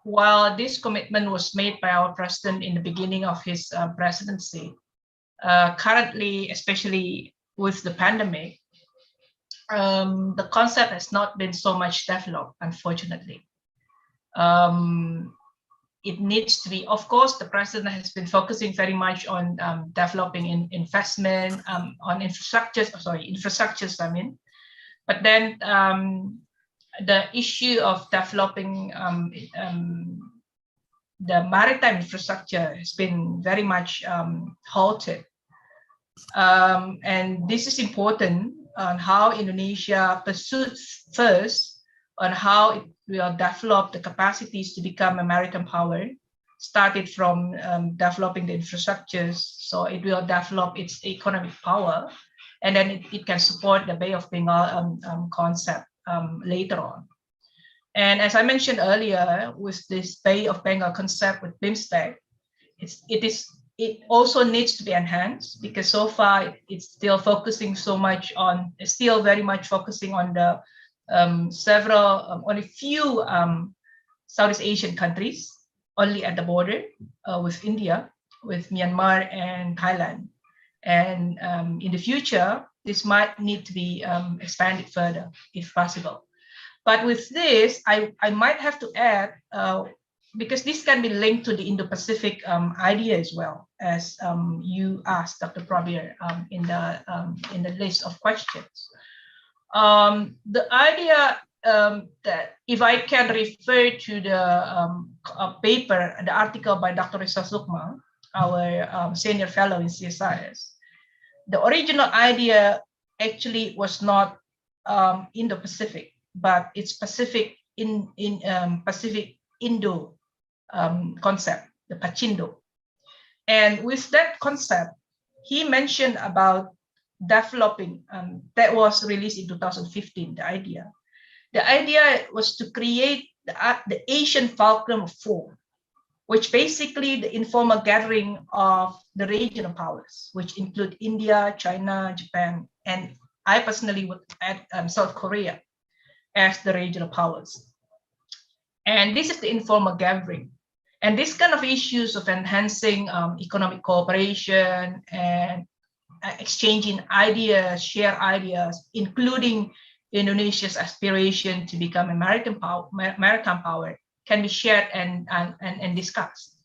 while this commitment was made by our president in the beginning of his presidency, currently, especially with the pandemic, the concept has not been so much developed, unfortunately. It needs to be, of course, the president has been focusing very much on developing investment, on infrastructures, I mean. But then the issue of developing the maritime infrastructure has been very much halted. And this is important on how Indonesia pursues first on how it will develop the capacities to become a maritime power, started from developing the infrastructures, so it will develop its economic power, and then it can support the Bay of Bengal concept later on. And as I mentioned earlier, with this Bay of Bengal concept with BIMSTEC, it also needs to be enhanced because so far it's still focusing very much focusing on the on a few Southeast Asian countries, only at the border with India, with Myanmar and Thailand. And in the future, this might need to be expanded further if possible. But with this, I might have to add, because this can be linked to the Indo-Pacific idea as well, as you asked, Dr. Prabir, in the list of questions. The idea that if I can refer to the paper, the article by Dr. Risa Sukma, our senior fellow in CSIS, the original idea actually was not Indo-Pacific, but it's Pacific Pacific Indo concept, the Pacindo. And with that concept, he mentioned about developing, that was released in 2015, the idea. The idea was to create the Asian Fulcrum Forum, which basically the informal gathering of the regional powers, which include India, China, Japan, and I personally would add South Korea as the regional powers. And this is the informal gathering. And this kind of issues of enhancing economic cooperation and exchanging ideas, share ideas, including Indonesia's aspiration to become a maritime power, can be shared and discussed.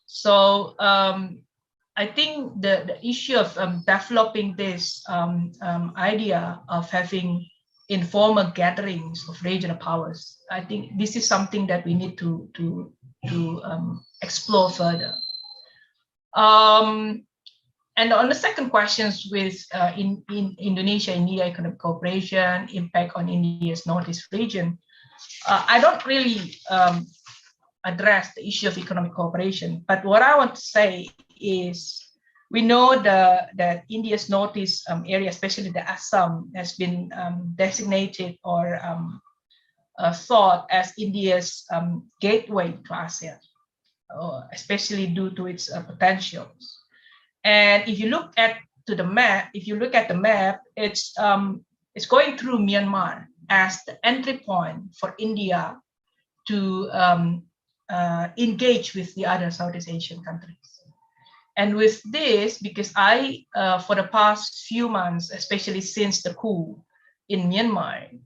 So I think the issue of developing this idea of having informal gatherings of regional powers, I think this is something that we need to explore further. And on the second questions with in Indonesia-India economic cooperation, impact on India's Northeast region, I don't really address the issue of economic cooperation, but what I want to say is we know that India's Northeast area, especially the Assam, has been designated or thought as India's gateway to ASEAN, especially due to its potentials. And if you look at the map, it's going through Myanmar as the entry point for India to engage with the other Southeast Asian countries. And with this, because I, for the past few months, especially since the coup in Myanmar,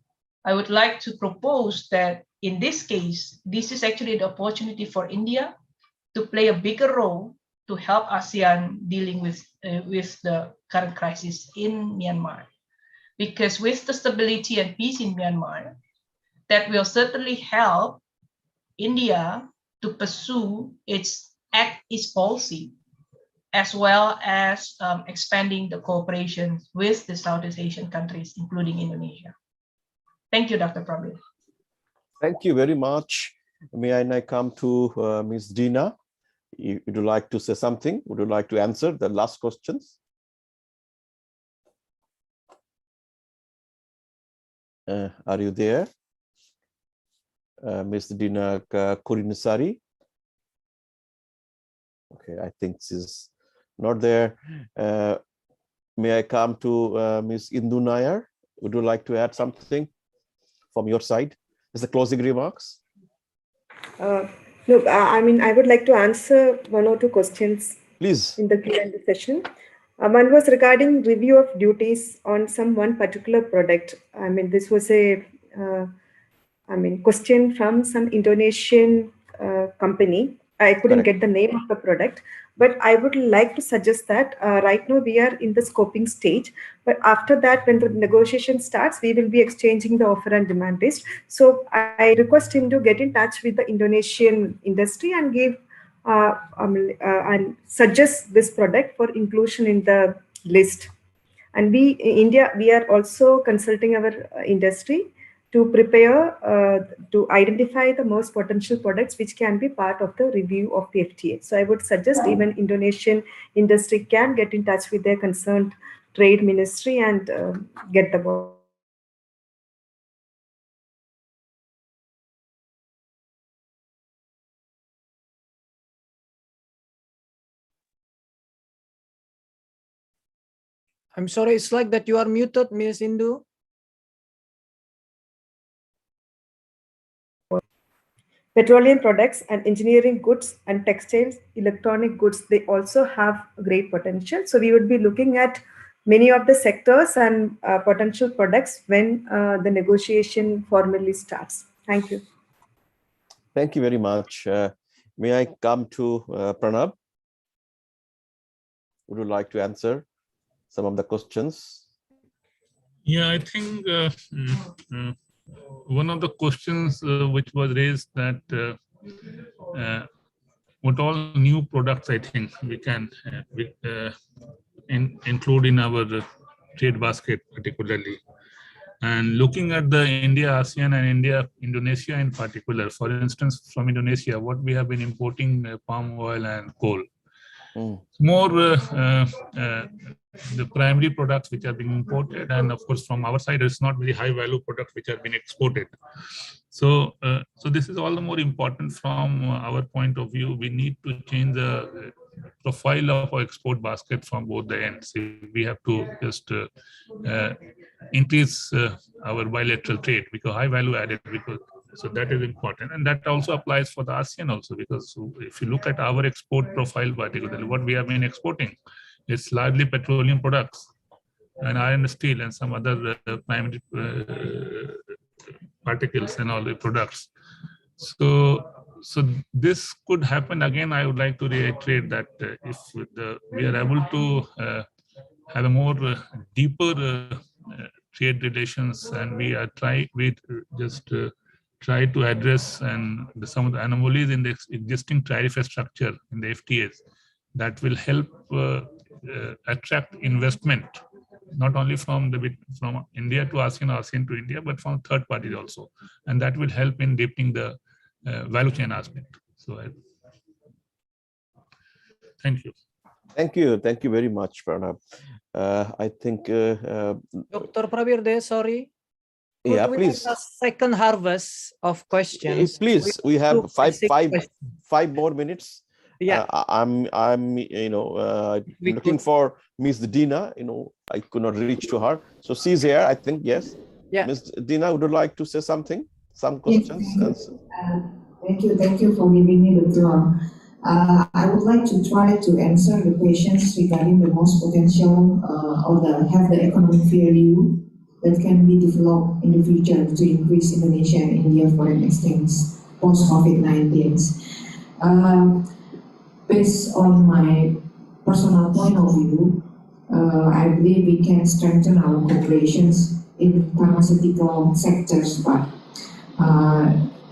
I would like to propose that in this case, this is actually the opportunity for India to play a bigger role to help ASEAN dealing with the current crisis in Myanmar. Because with the stability and peace in Myanmar, that will certainly help India to pursue its policy, as well as expanding the cooperation with the Southeast Asian countries, including Indonesia. Thank you, Dr. Prabir. Thank you very much. May I now come to Ms. Dina? Would you like to say something? Would you like to answer the last questions? Are you there? Ms. Dina Kurniasari? Okay, I think she's not there. May I come to Ms. Indu Nair? Would you like to add something from your side as the closing remarks? No, I mean, I would like to answer one or two questions. Please. In the Q&A session. One was regarding review of duties on one particular product. I mean, this was a question from some Indonesian company. I couldn't get the name of the product, but I would like to suggest that right now we are in the scoping stage. But after that, when the negotiation starts, we will be exchanging the offer and demand list. So I request him to get in touch with the Indonesian industry and give and suggest this product for inclusion in the list. And we in India, we are also consulting our industry to prepare to identify the most potential products which can be part of the review of the FTA. So I would suggest even Indonesian industry can get in touch with their concerned trade ministry and get the ball. I'm sorry, it's like that you are muted, Ms. Indu. Petroleum products and engineering goods and textiles, electronic goods, they also have great potential. So we would be looking at many of the sectors and potential products when the negotiation formally starts. Thank you. Thank you very much. May I come to Pranav? Would you like to answer some of the questions? Yeah, I think one of the questions which was raised that what all new products I think we can include in our trade basket particularly. And looking at the India, ASEAN and India, Indonesia in particular, for instance, from Indonesia, what we have been importing palm oil and coal. More the primary products which are being imported, and of course from our side it's not very high value products which are being exported. So so this is all the more important from our point of view. We need to change the profile of our export basket from both the ends. We have to just increase our bilateral trade because high value added, because so that is important, and that also applies for the ASEAN also, because if you look at our export profile, particularly what we have been exporting, it's largely petroleum products and iron and steel and some other primary particles and all the products. So this could happen again. I would like to reiterate that if we are able to have a more deeper trade relations, and we just try to address and some of the anomalies in the existing tariff structure in the FTAs, that will help attract investment, not only from India to ASEAN, ASEAN to India, but from third parties also, and that will help in deepening the value chain aspect. So, thank you. Thank you very much, Pranav. I think Dr. Prabir, sorry. Yeah, we please. have a second harvest of questions. Please, we have five more minutes. Yeah, I'm looking for Ms. Dina. I could not reach to her, so she's here, I think. Yes. Yeah. Ms. Dina, would you like to say something? Some questions? Yes, thank you for giving me the floor. I would like to try to answer the questions regarding the most potential have the economic value that can be developed in the future to increase Indonesia and India foreign exchange post-COVID-19. Based on my personal point of view, I believe we can strengthen our cooperations in pharmaceutical sectors,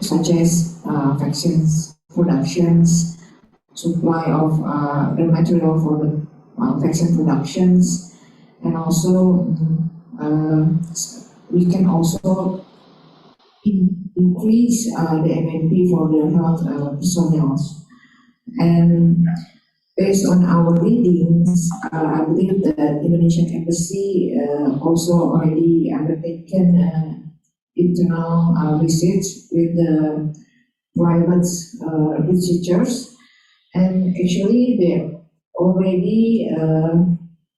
such as vaccines productions, supply of raw material for the vaccine productions, and also we can also increase the MNP for the health personnel. And based on our readings, I believe that Indonesian Embassy also already undertaken internal research with the private researchers, and actually they already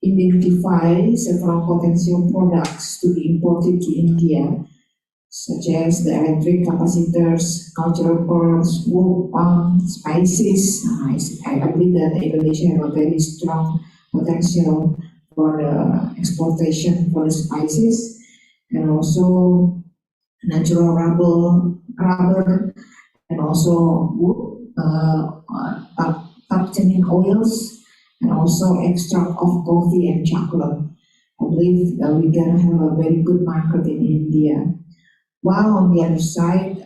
identify several potential products to be imported to India, such as the electric capacitors, cultural pearls, wool, palm, spices. I believe that Indonesia has a very strong potential for the exportation for the spices, and also natural rubber, and also wood, tartanic oils, and also extract of coffee and chocolate. I believe we're gonna have a very good market in India. While on the other side,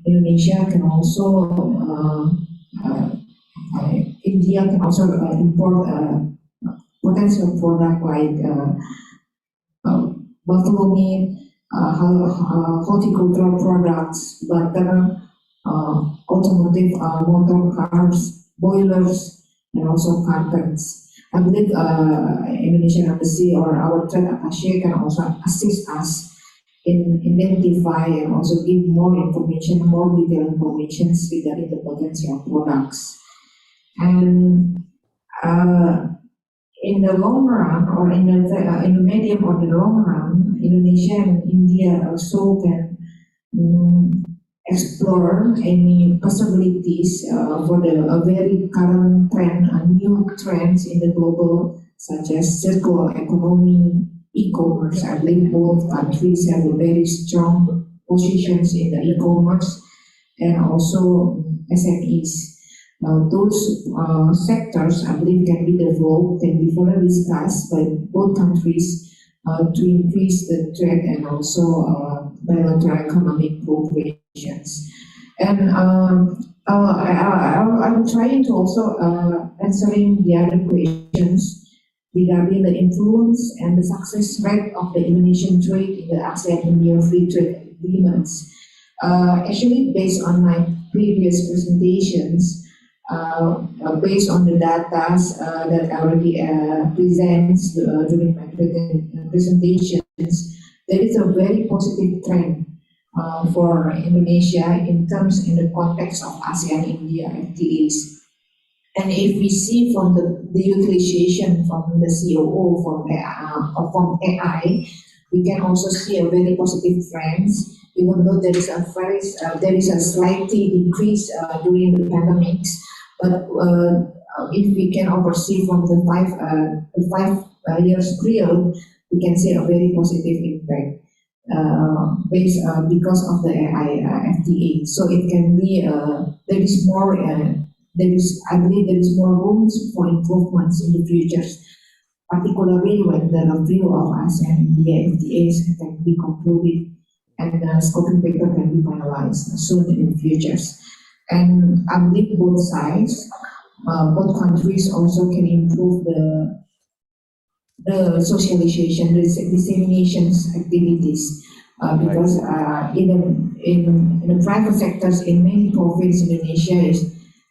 Indonesia can also, India can also import potential product like buffalo meat, horticultural products, butter, automotive motor cars, boilers, and also carpets. I believe Indonesian Embassy or our trade attaché can also assist us in identify and also give more information, more detailed information regarding the potential products. And in the long run, or in the medium or the long run, Indonesia and India also can explore any possibilities for the very current trend, new trends in the global, such as circular economy, e-commerce. I believe both countries have a very strong positions in the e-commerce and also SMEs. Those sectors, I believe, can be developed and be further discussed by both countries to increase the trade and also bilateral economic cooperations. And I'm trying to also answering the other questions regarding the influence and the success rate of the Indonesian trade in the ASEAN-India free trade agreements. Actually, based on my previous presentations, based on the data that I already presents during my presentations, there is a very positive trend for Indonesia in the context of ASEAN-India FTAs. And if we see from the utilization from the COO from AI, we can also see a very positive trends. Even though there is a slightly decrease during the pandemics, but if we can oversee from the five years period, we can see a very positive impact because of the AI FTA. So it can be there is more. I believe there is more room for improvements in the future, particularly when the review of ASEAN-India FTAs can be concluded and the scoping paper can be finalized soon in the future. And I believe both sides, both countries also can improve the socialization, the dissemination activities, because in the private sectors in many provinces, Indonesia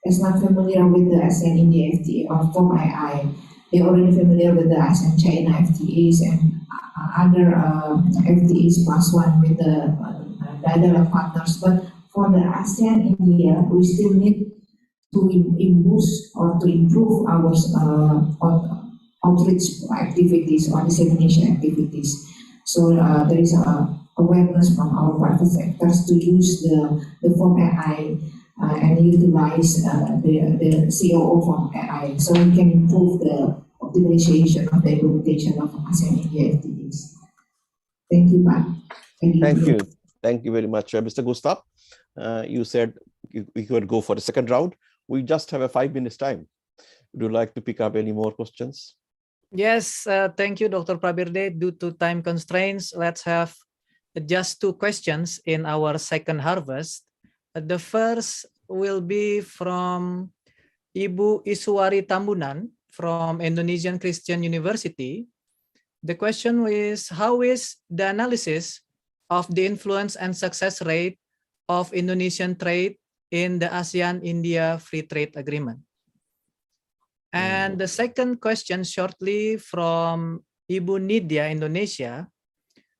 is not familiar with the ASEAN-India FTA or FOM-II. They're already familiar with the ASEAN-China FTAs and other FTAs +1 with the bilateral partners. But for the ASEAN-India, we still need to improve our outreach activities or dissemination activities. So there is awareness from our private sectors to use the FOM-II and utilize the COO from AI, so we can improve the optimization of the implementation of ASEAN-India FTAs. Thank you, Pak. Thank you very much, Mr. Gustav. You said we could go for the second round. We just have a 5 minutes time. Would you like to pick up any more questions? Yes, thank you, Dr. Prabirde. Due to time constraints, let's have just 2 questions in our second harvest. The first will be from Ibu Iswari Tambunan from Indonesian Christian University. The question is, how is the analysis of the influence and success rate of Indonesian trade in the ASEAN-India Free Trade Agreement? And the second question shortly from Ibu Nidya, Indonesia,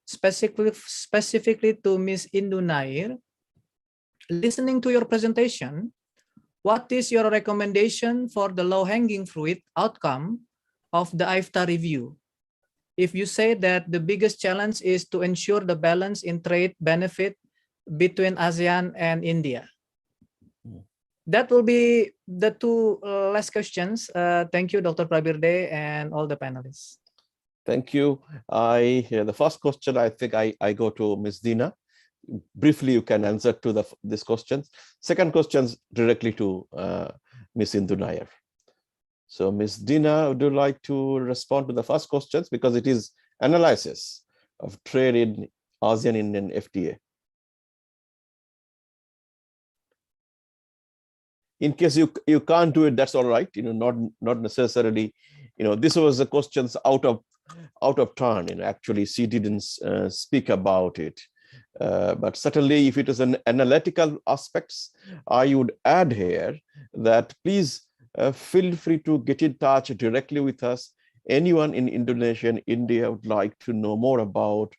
specifically to Ms. Indu Nair. Listening to your presentation, what is your recommendation for the low-hanging fruit outcome of the IFTA review? If you say that the biggest challenge is to ensure the balance in trade benefit between ASEAN and India. That will be the two last questions. Thank you, Dr. Prabirde and all the panelists. Thank you. The first question, I think I go to Ms. Dina. Briefly, you can answer to these questions. Second questions directly to Ms. Indu Nair. So Ms. Dina, would you like to respond to the first questions, because it is analysis of trade in ASEAN-Indian FTA. In case you can't do it, that's all right. Not necessarily. This was the questions out of turn. Actually, she didn't speak about it. But certainly, if it is an analytical aspects, I would add here that please feel free to get in touch directly with us. Anyone in Indonesia and India would like to know more about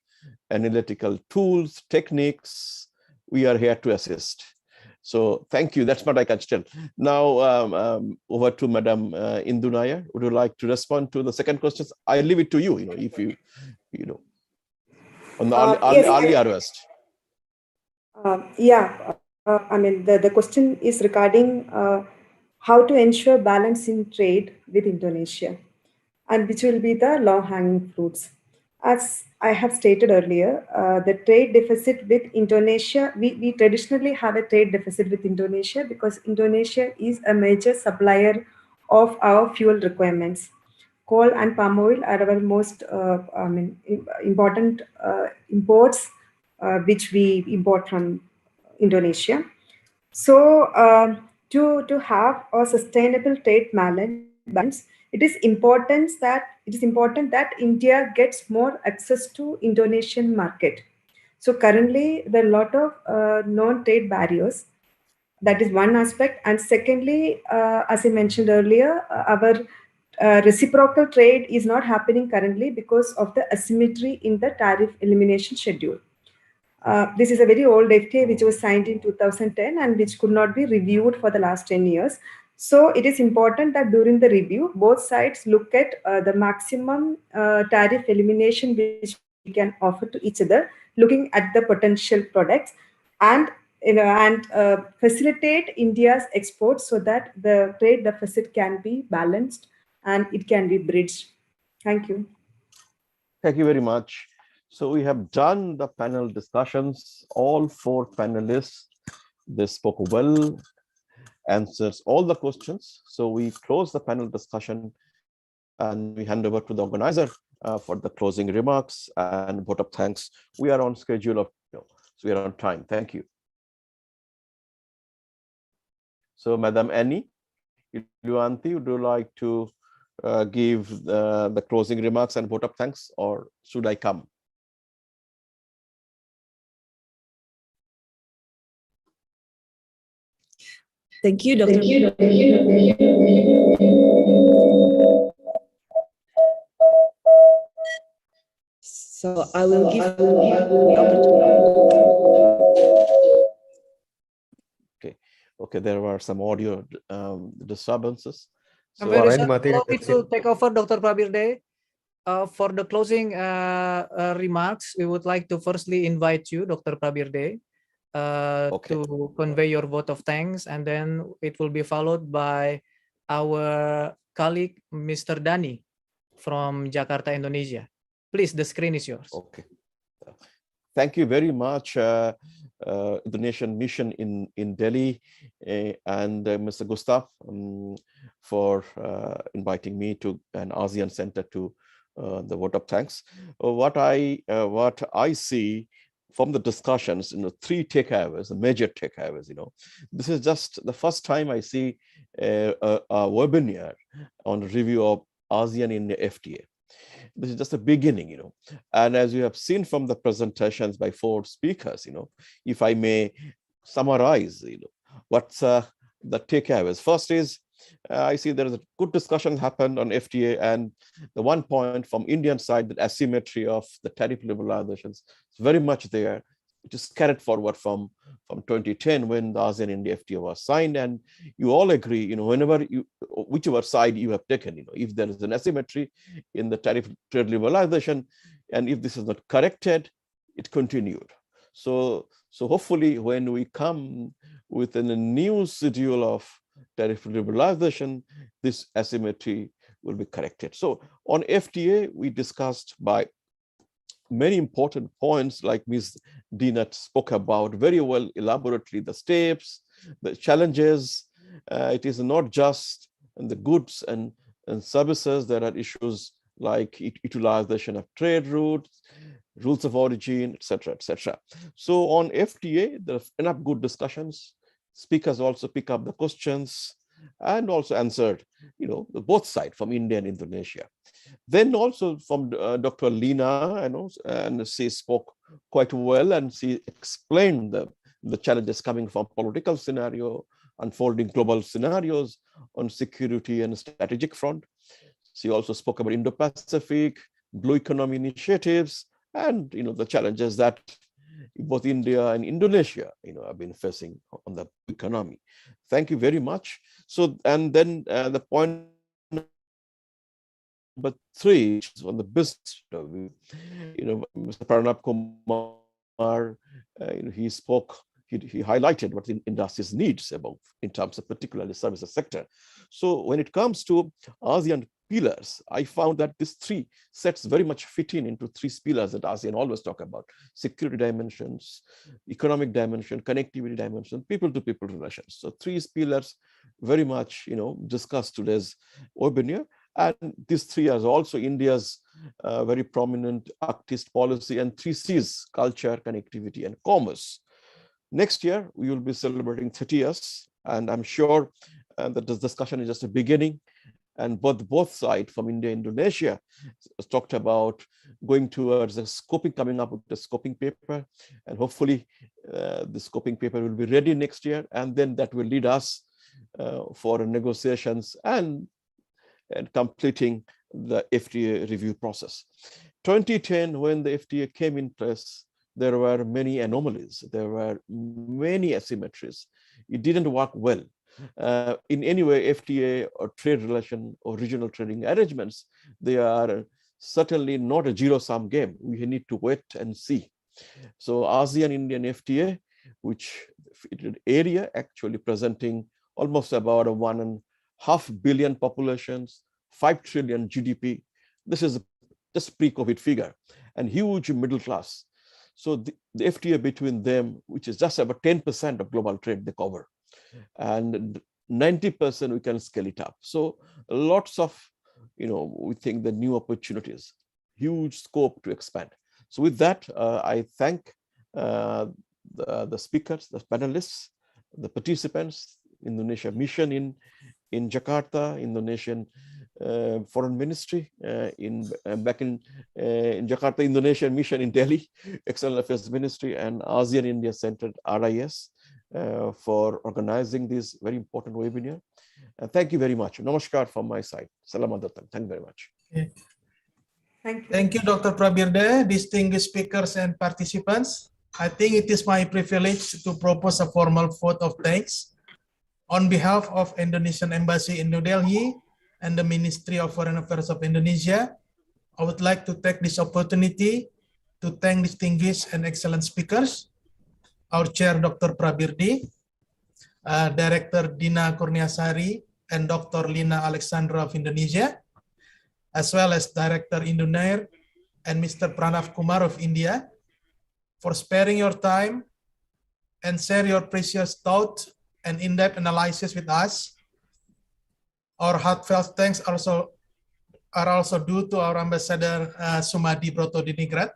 analytical tools, techniques, we are here to assist. So thank you. That's what I can tell. Now over to Madam Indu Nair. Would you like to respond to the second questions? I leave it to you. If you on the early harvest. I mean the question is regarding how to ensure balance in trade with Indonesia, and which will be the low-hanging fruits. As I have stated earlier, the trade deficit with Indonesia, we traditionally have a trade deficit with Indonesia because Indonesia is a major supplier of our fuel requirements. Coal and palm oil are our most important imports, which we import from Indonesia. So to have a sustainable trade balance, it is important that India gets more access to Indonesian market. So currently there are a lot of non-trade barriers. That is one aspect. And secondly, as I mentioned earlier, our reciprocal trade is not happening currently because of the asymmetry in the tariff elimination schedule. This is a very old FTA which was signed in 2010 and which could not be reviewed for the last 10 years. So it is important that during the review, both sides look at the maximum tariff elimination which we can offer to each other, looking at the potential products and facilitate India's exports so that the trade deficit can be balanced and it can be bridged. Thank you. Thank you very much. So we have done the panel discussions. All four panelists, they spoke well, answers all the questions. So we close the panel discussion and we hand over to the organizer for the closing remarks and vote of thanks. We are on schedule so we are on time. Thank you. So Madam Annie Iluanti, would you like to give the closing remarks and vote of thanks, or should I come? Thank you, Dr. So I will give the opportunity. Okay, there were some audio disturbances. So allow me to take over, Dr. Prabirde. For the closing remarks, we would like to firstly invite you, Dr. Prabirde, to convey your vote of thanks, and then it will be followed by our colleague, Mr. Dani from Jakarta, Indonesia. Please, the screen is yours. Okay. Thank you very much, Indonesian mission in Delhi, and Mr. Gustav for inviting me to an ASEAN center to the vote of thanks. What I see from the discussions, three takeaways, major takeaways. This is just the first time I see a webinar on review of ASEAN-India FTA. This is just a beginning, and as you have seen from the presentations by four speakers, if I may summarize, what's the takeaways. First is, I see there is a good discussion happened on FTA, and the one point from Indian side, that asymmetry of the tariff liberalizations is very much there, which is carried forward from 2010 when the ASEAN-India FTA was signed. And you all agree, whenever whichever side you have taken, if there is an asymmetry in the tariff trade liberalization, and if this is not corrected, it continued. So hopefully when we come with a new schedule of tariff liberalization, this asymmetry will be corrected. So on FTA, we discussed by many important points, like Ms. Dina spoke about very well elaborately, the steps, the challenges. It is not just in the goods and services. There are issues like utilization of trade routes, rules of origin, etc., etc. So on FTA, there's enough good discussions. Speakers also pick up the questions and also answered, both sides from India and Indonesia. Then also from Dr. Lina, and she spoke quite well, and she explained the challenges coming from political scenario, unfolding global scenarios on security and strategic front. She also spoke about Indo-Pacific, blue economy initiatives, and the challenges that both India and Indonesia, have been facing on the economy. Thank you very much. So, and then the point number 3, which is on the business, Mr. Pranav Kumar, he spoke. He highlighted what the industry's needs about in terms of particularly services sector. So when it comes to ASEAN pillars, I found that these 3 sets very much fit into 3 pillars that ASEAN always talk about: security dimensions, economic dimension, connectivity dimension, people-to-people relations. So 3 pillars very much, discussed today's webinar. And these 3 are also India's very prominent Arctic policy and 3 Cs: culture, connectivity, and commerce. Next year, we will be celebrating 30 years, and I'm sure that this discussion is just a beginning. And both sides from India and Indonesia talked about going towards the scoping, coming up with the scoping paper, and hopefully the scoping paper will be ready next year, and then that will lead us for negotiations and completing the FTA review process. 2010, when the FTA came in place, there were many anomalies. There were many asymmetries. It didn't work well. In any way, FTA or trade relation or regional trading arrangements, they are certainly not a zero-sum game. We need to wait and see. So ASEAN-Indian FTA, which area actually presenting almost about a 1.5 billion populations, 5 trillion GDP. This is just pre-COVID figure, and huge middle class. So the FTA between them, which is just about 10% of global trade they cover, and 90% we can scale it up. So lots of, we think the new opportunities, huge scope to expand. So with that, I thank the speakers, the panelists, the participants, Indonesia mission in Jakarta, Indonesian Foreign Ministry back in Jakarta, Indonesian mission in Delhi, External Affairs Ministry, and ASEAN-India Center, RIS, for organizing this very important webinar. Thank you very much. Namaskar from my side. Selamat datang. Thank you very much. Okay. Thank you. Thank you, Dr. Prabirde, distinguished speakers and participants. I think it is my privilege to propose a formal vote of thanks on behalf of Indonesian Embassy in New Delhi and the Ministry of Foreign Affairs of Indonesia. I would like to take this opportunity to thank distinguished and excellent speakers, our Chair, Dr. Prabirde, Director Dina Kurniasari, and Dr. Lina Alexandra of Indonesia, as well as Director Indu Nair and Mr. Pranav Kumar of India, for sparing your time and share your precious thoughts and in-depth analysis with us. Our heartfelt thanks are also due to our Ambassador Sumadi Brotodiningrat.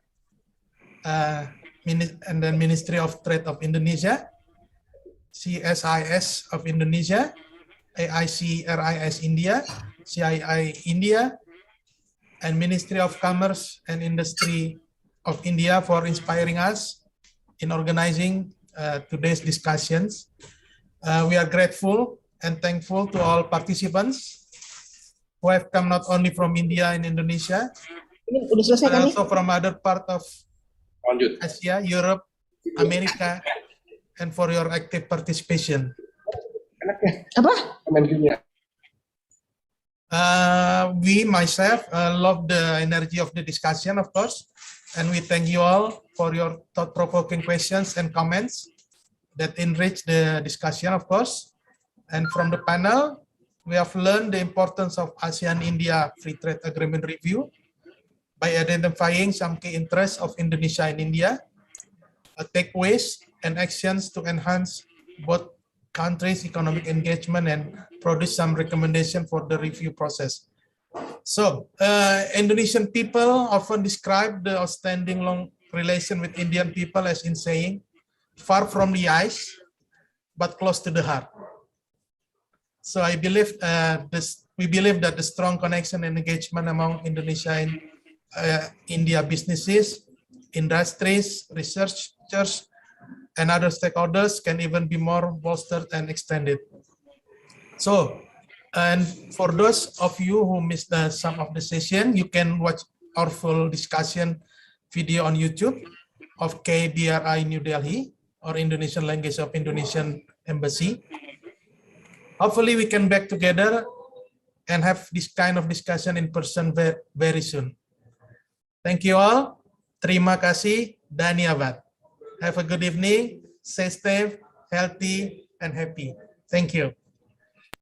and then Ministry of Trade of Indonesia, CSIS of Indonesia, AICRIS India, CII India, and Ministry of Commerce and Industry of India for inspiring us in organizing today's discussions. We are grateful and thankful to all participants who have come not only from India and Indonesia, but also from other parts of Asia, Europe, America, and for your active participation. We myself love the energy of the discussion, of course, and we thank you all for your thought-provoking questions and comments that enrich the discussion, of course. And from the panel, we have learned the importance of ASEAN-India Free Trade Agreement review by identifying some key interests of Indonesia and India, takeaways and actions to enhance both countries' economic engagement and produce some recommendation for the review process. So, Indonesian people often describe the outstanding long relation with Indian people as in saying, far from the eyes, but close to the heart. So I believe we believe that the strong connection and engagement among Indonesia and India businesses, industries, researchers, and other stakeholders can even be more bolstered and extended. So, and for those of you who missed some of the session, you can watch our full discussion video on YouTube of KBRI New Delhi, or Indonesian Language of Indonesian Embassy. Hopefully we can back together and have this kind of discussion in person very soon. Thank you all. Terima kasih. Dhanyawad. Have a good evening. Stay safe, healthy, and happy. Thank you.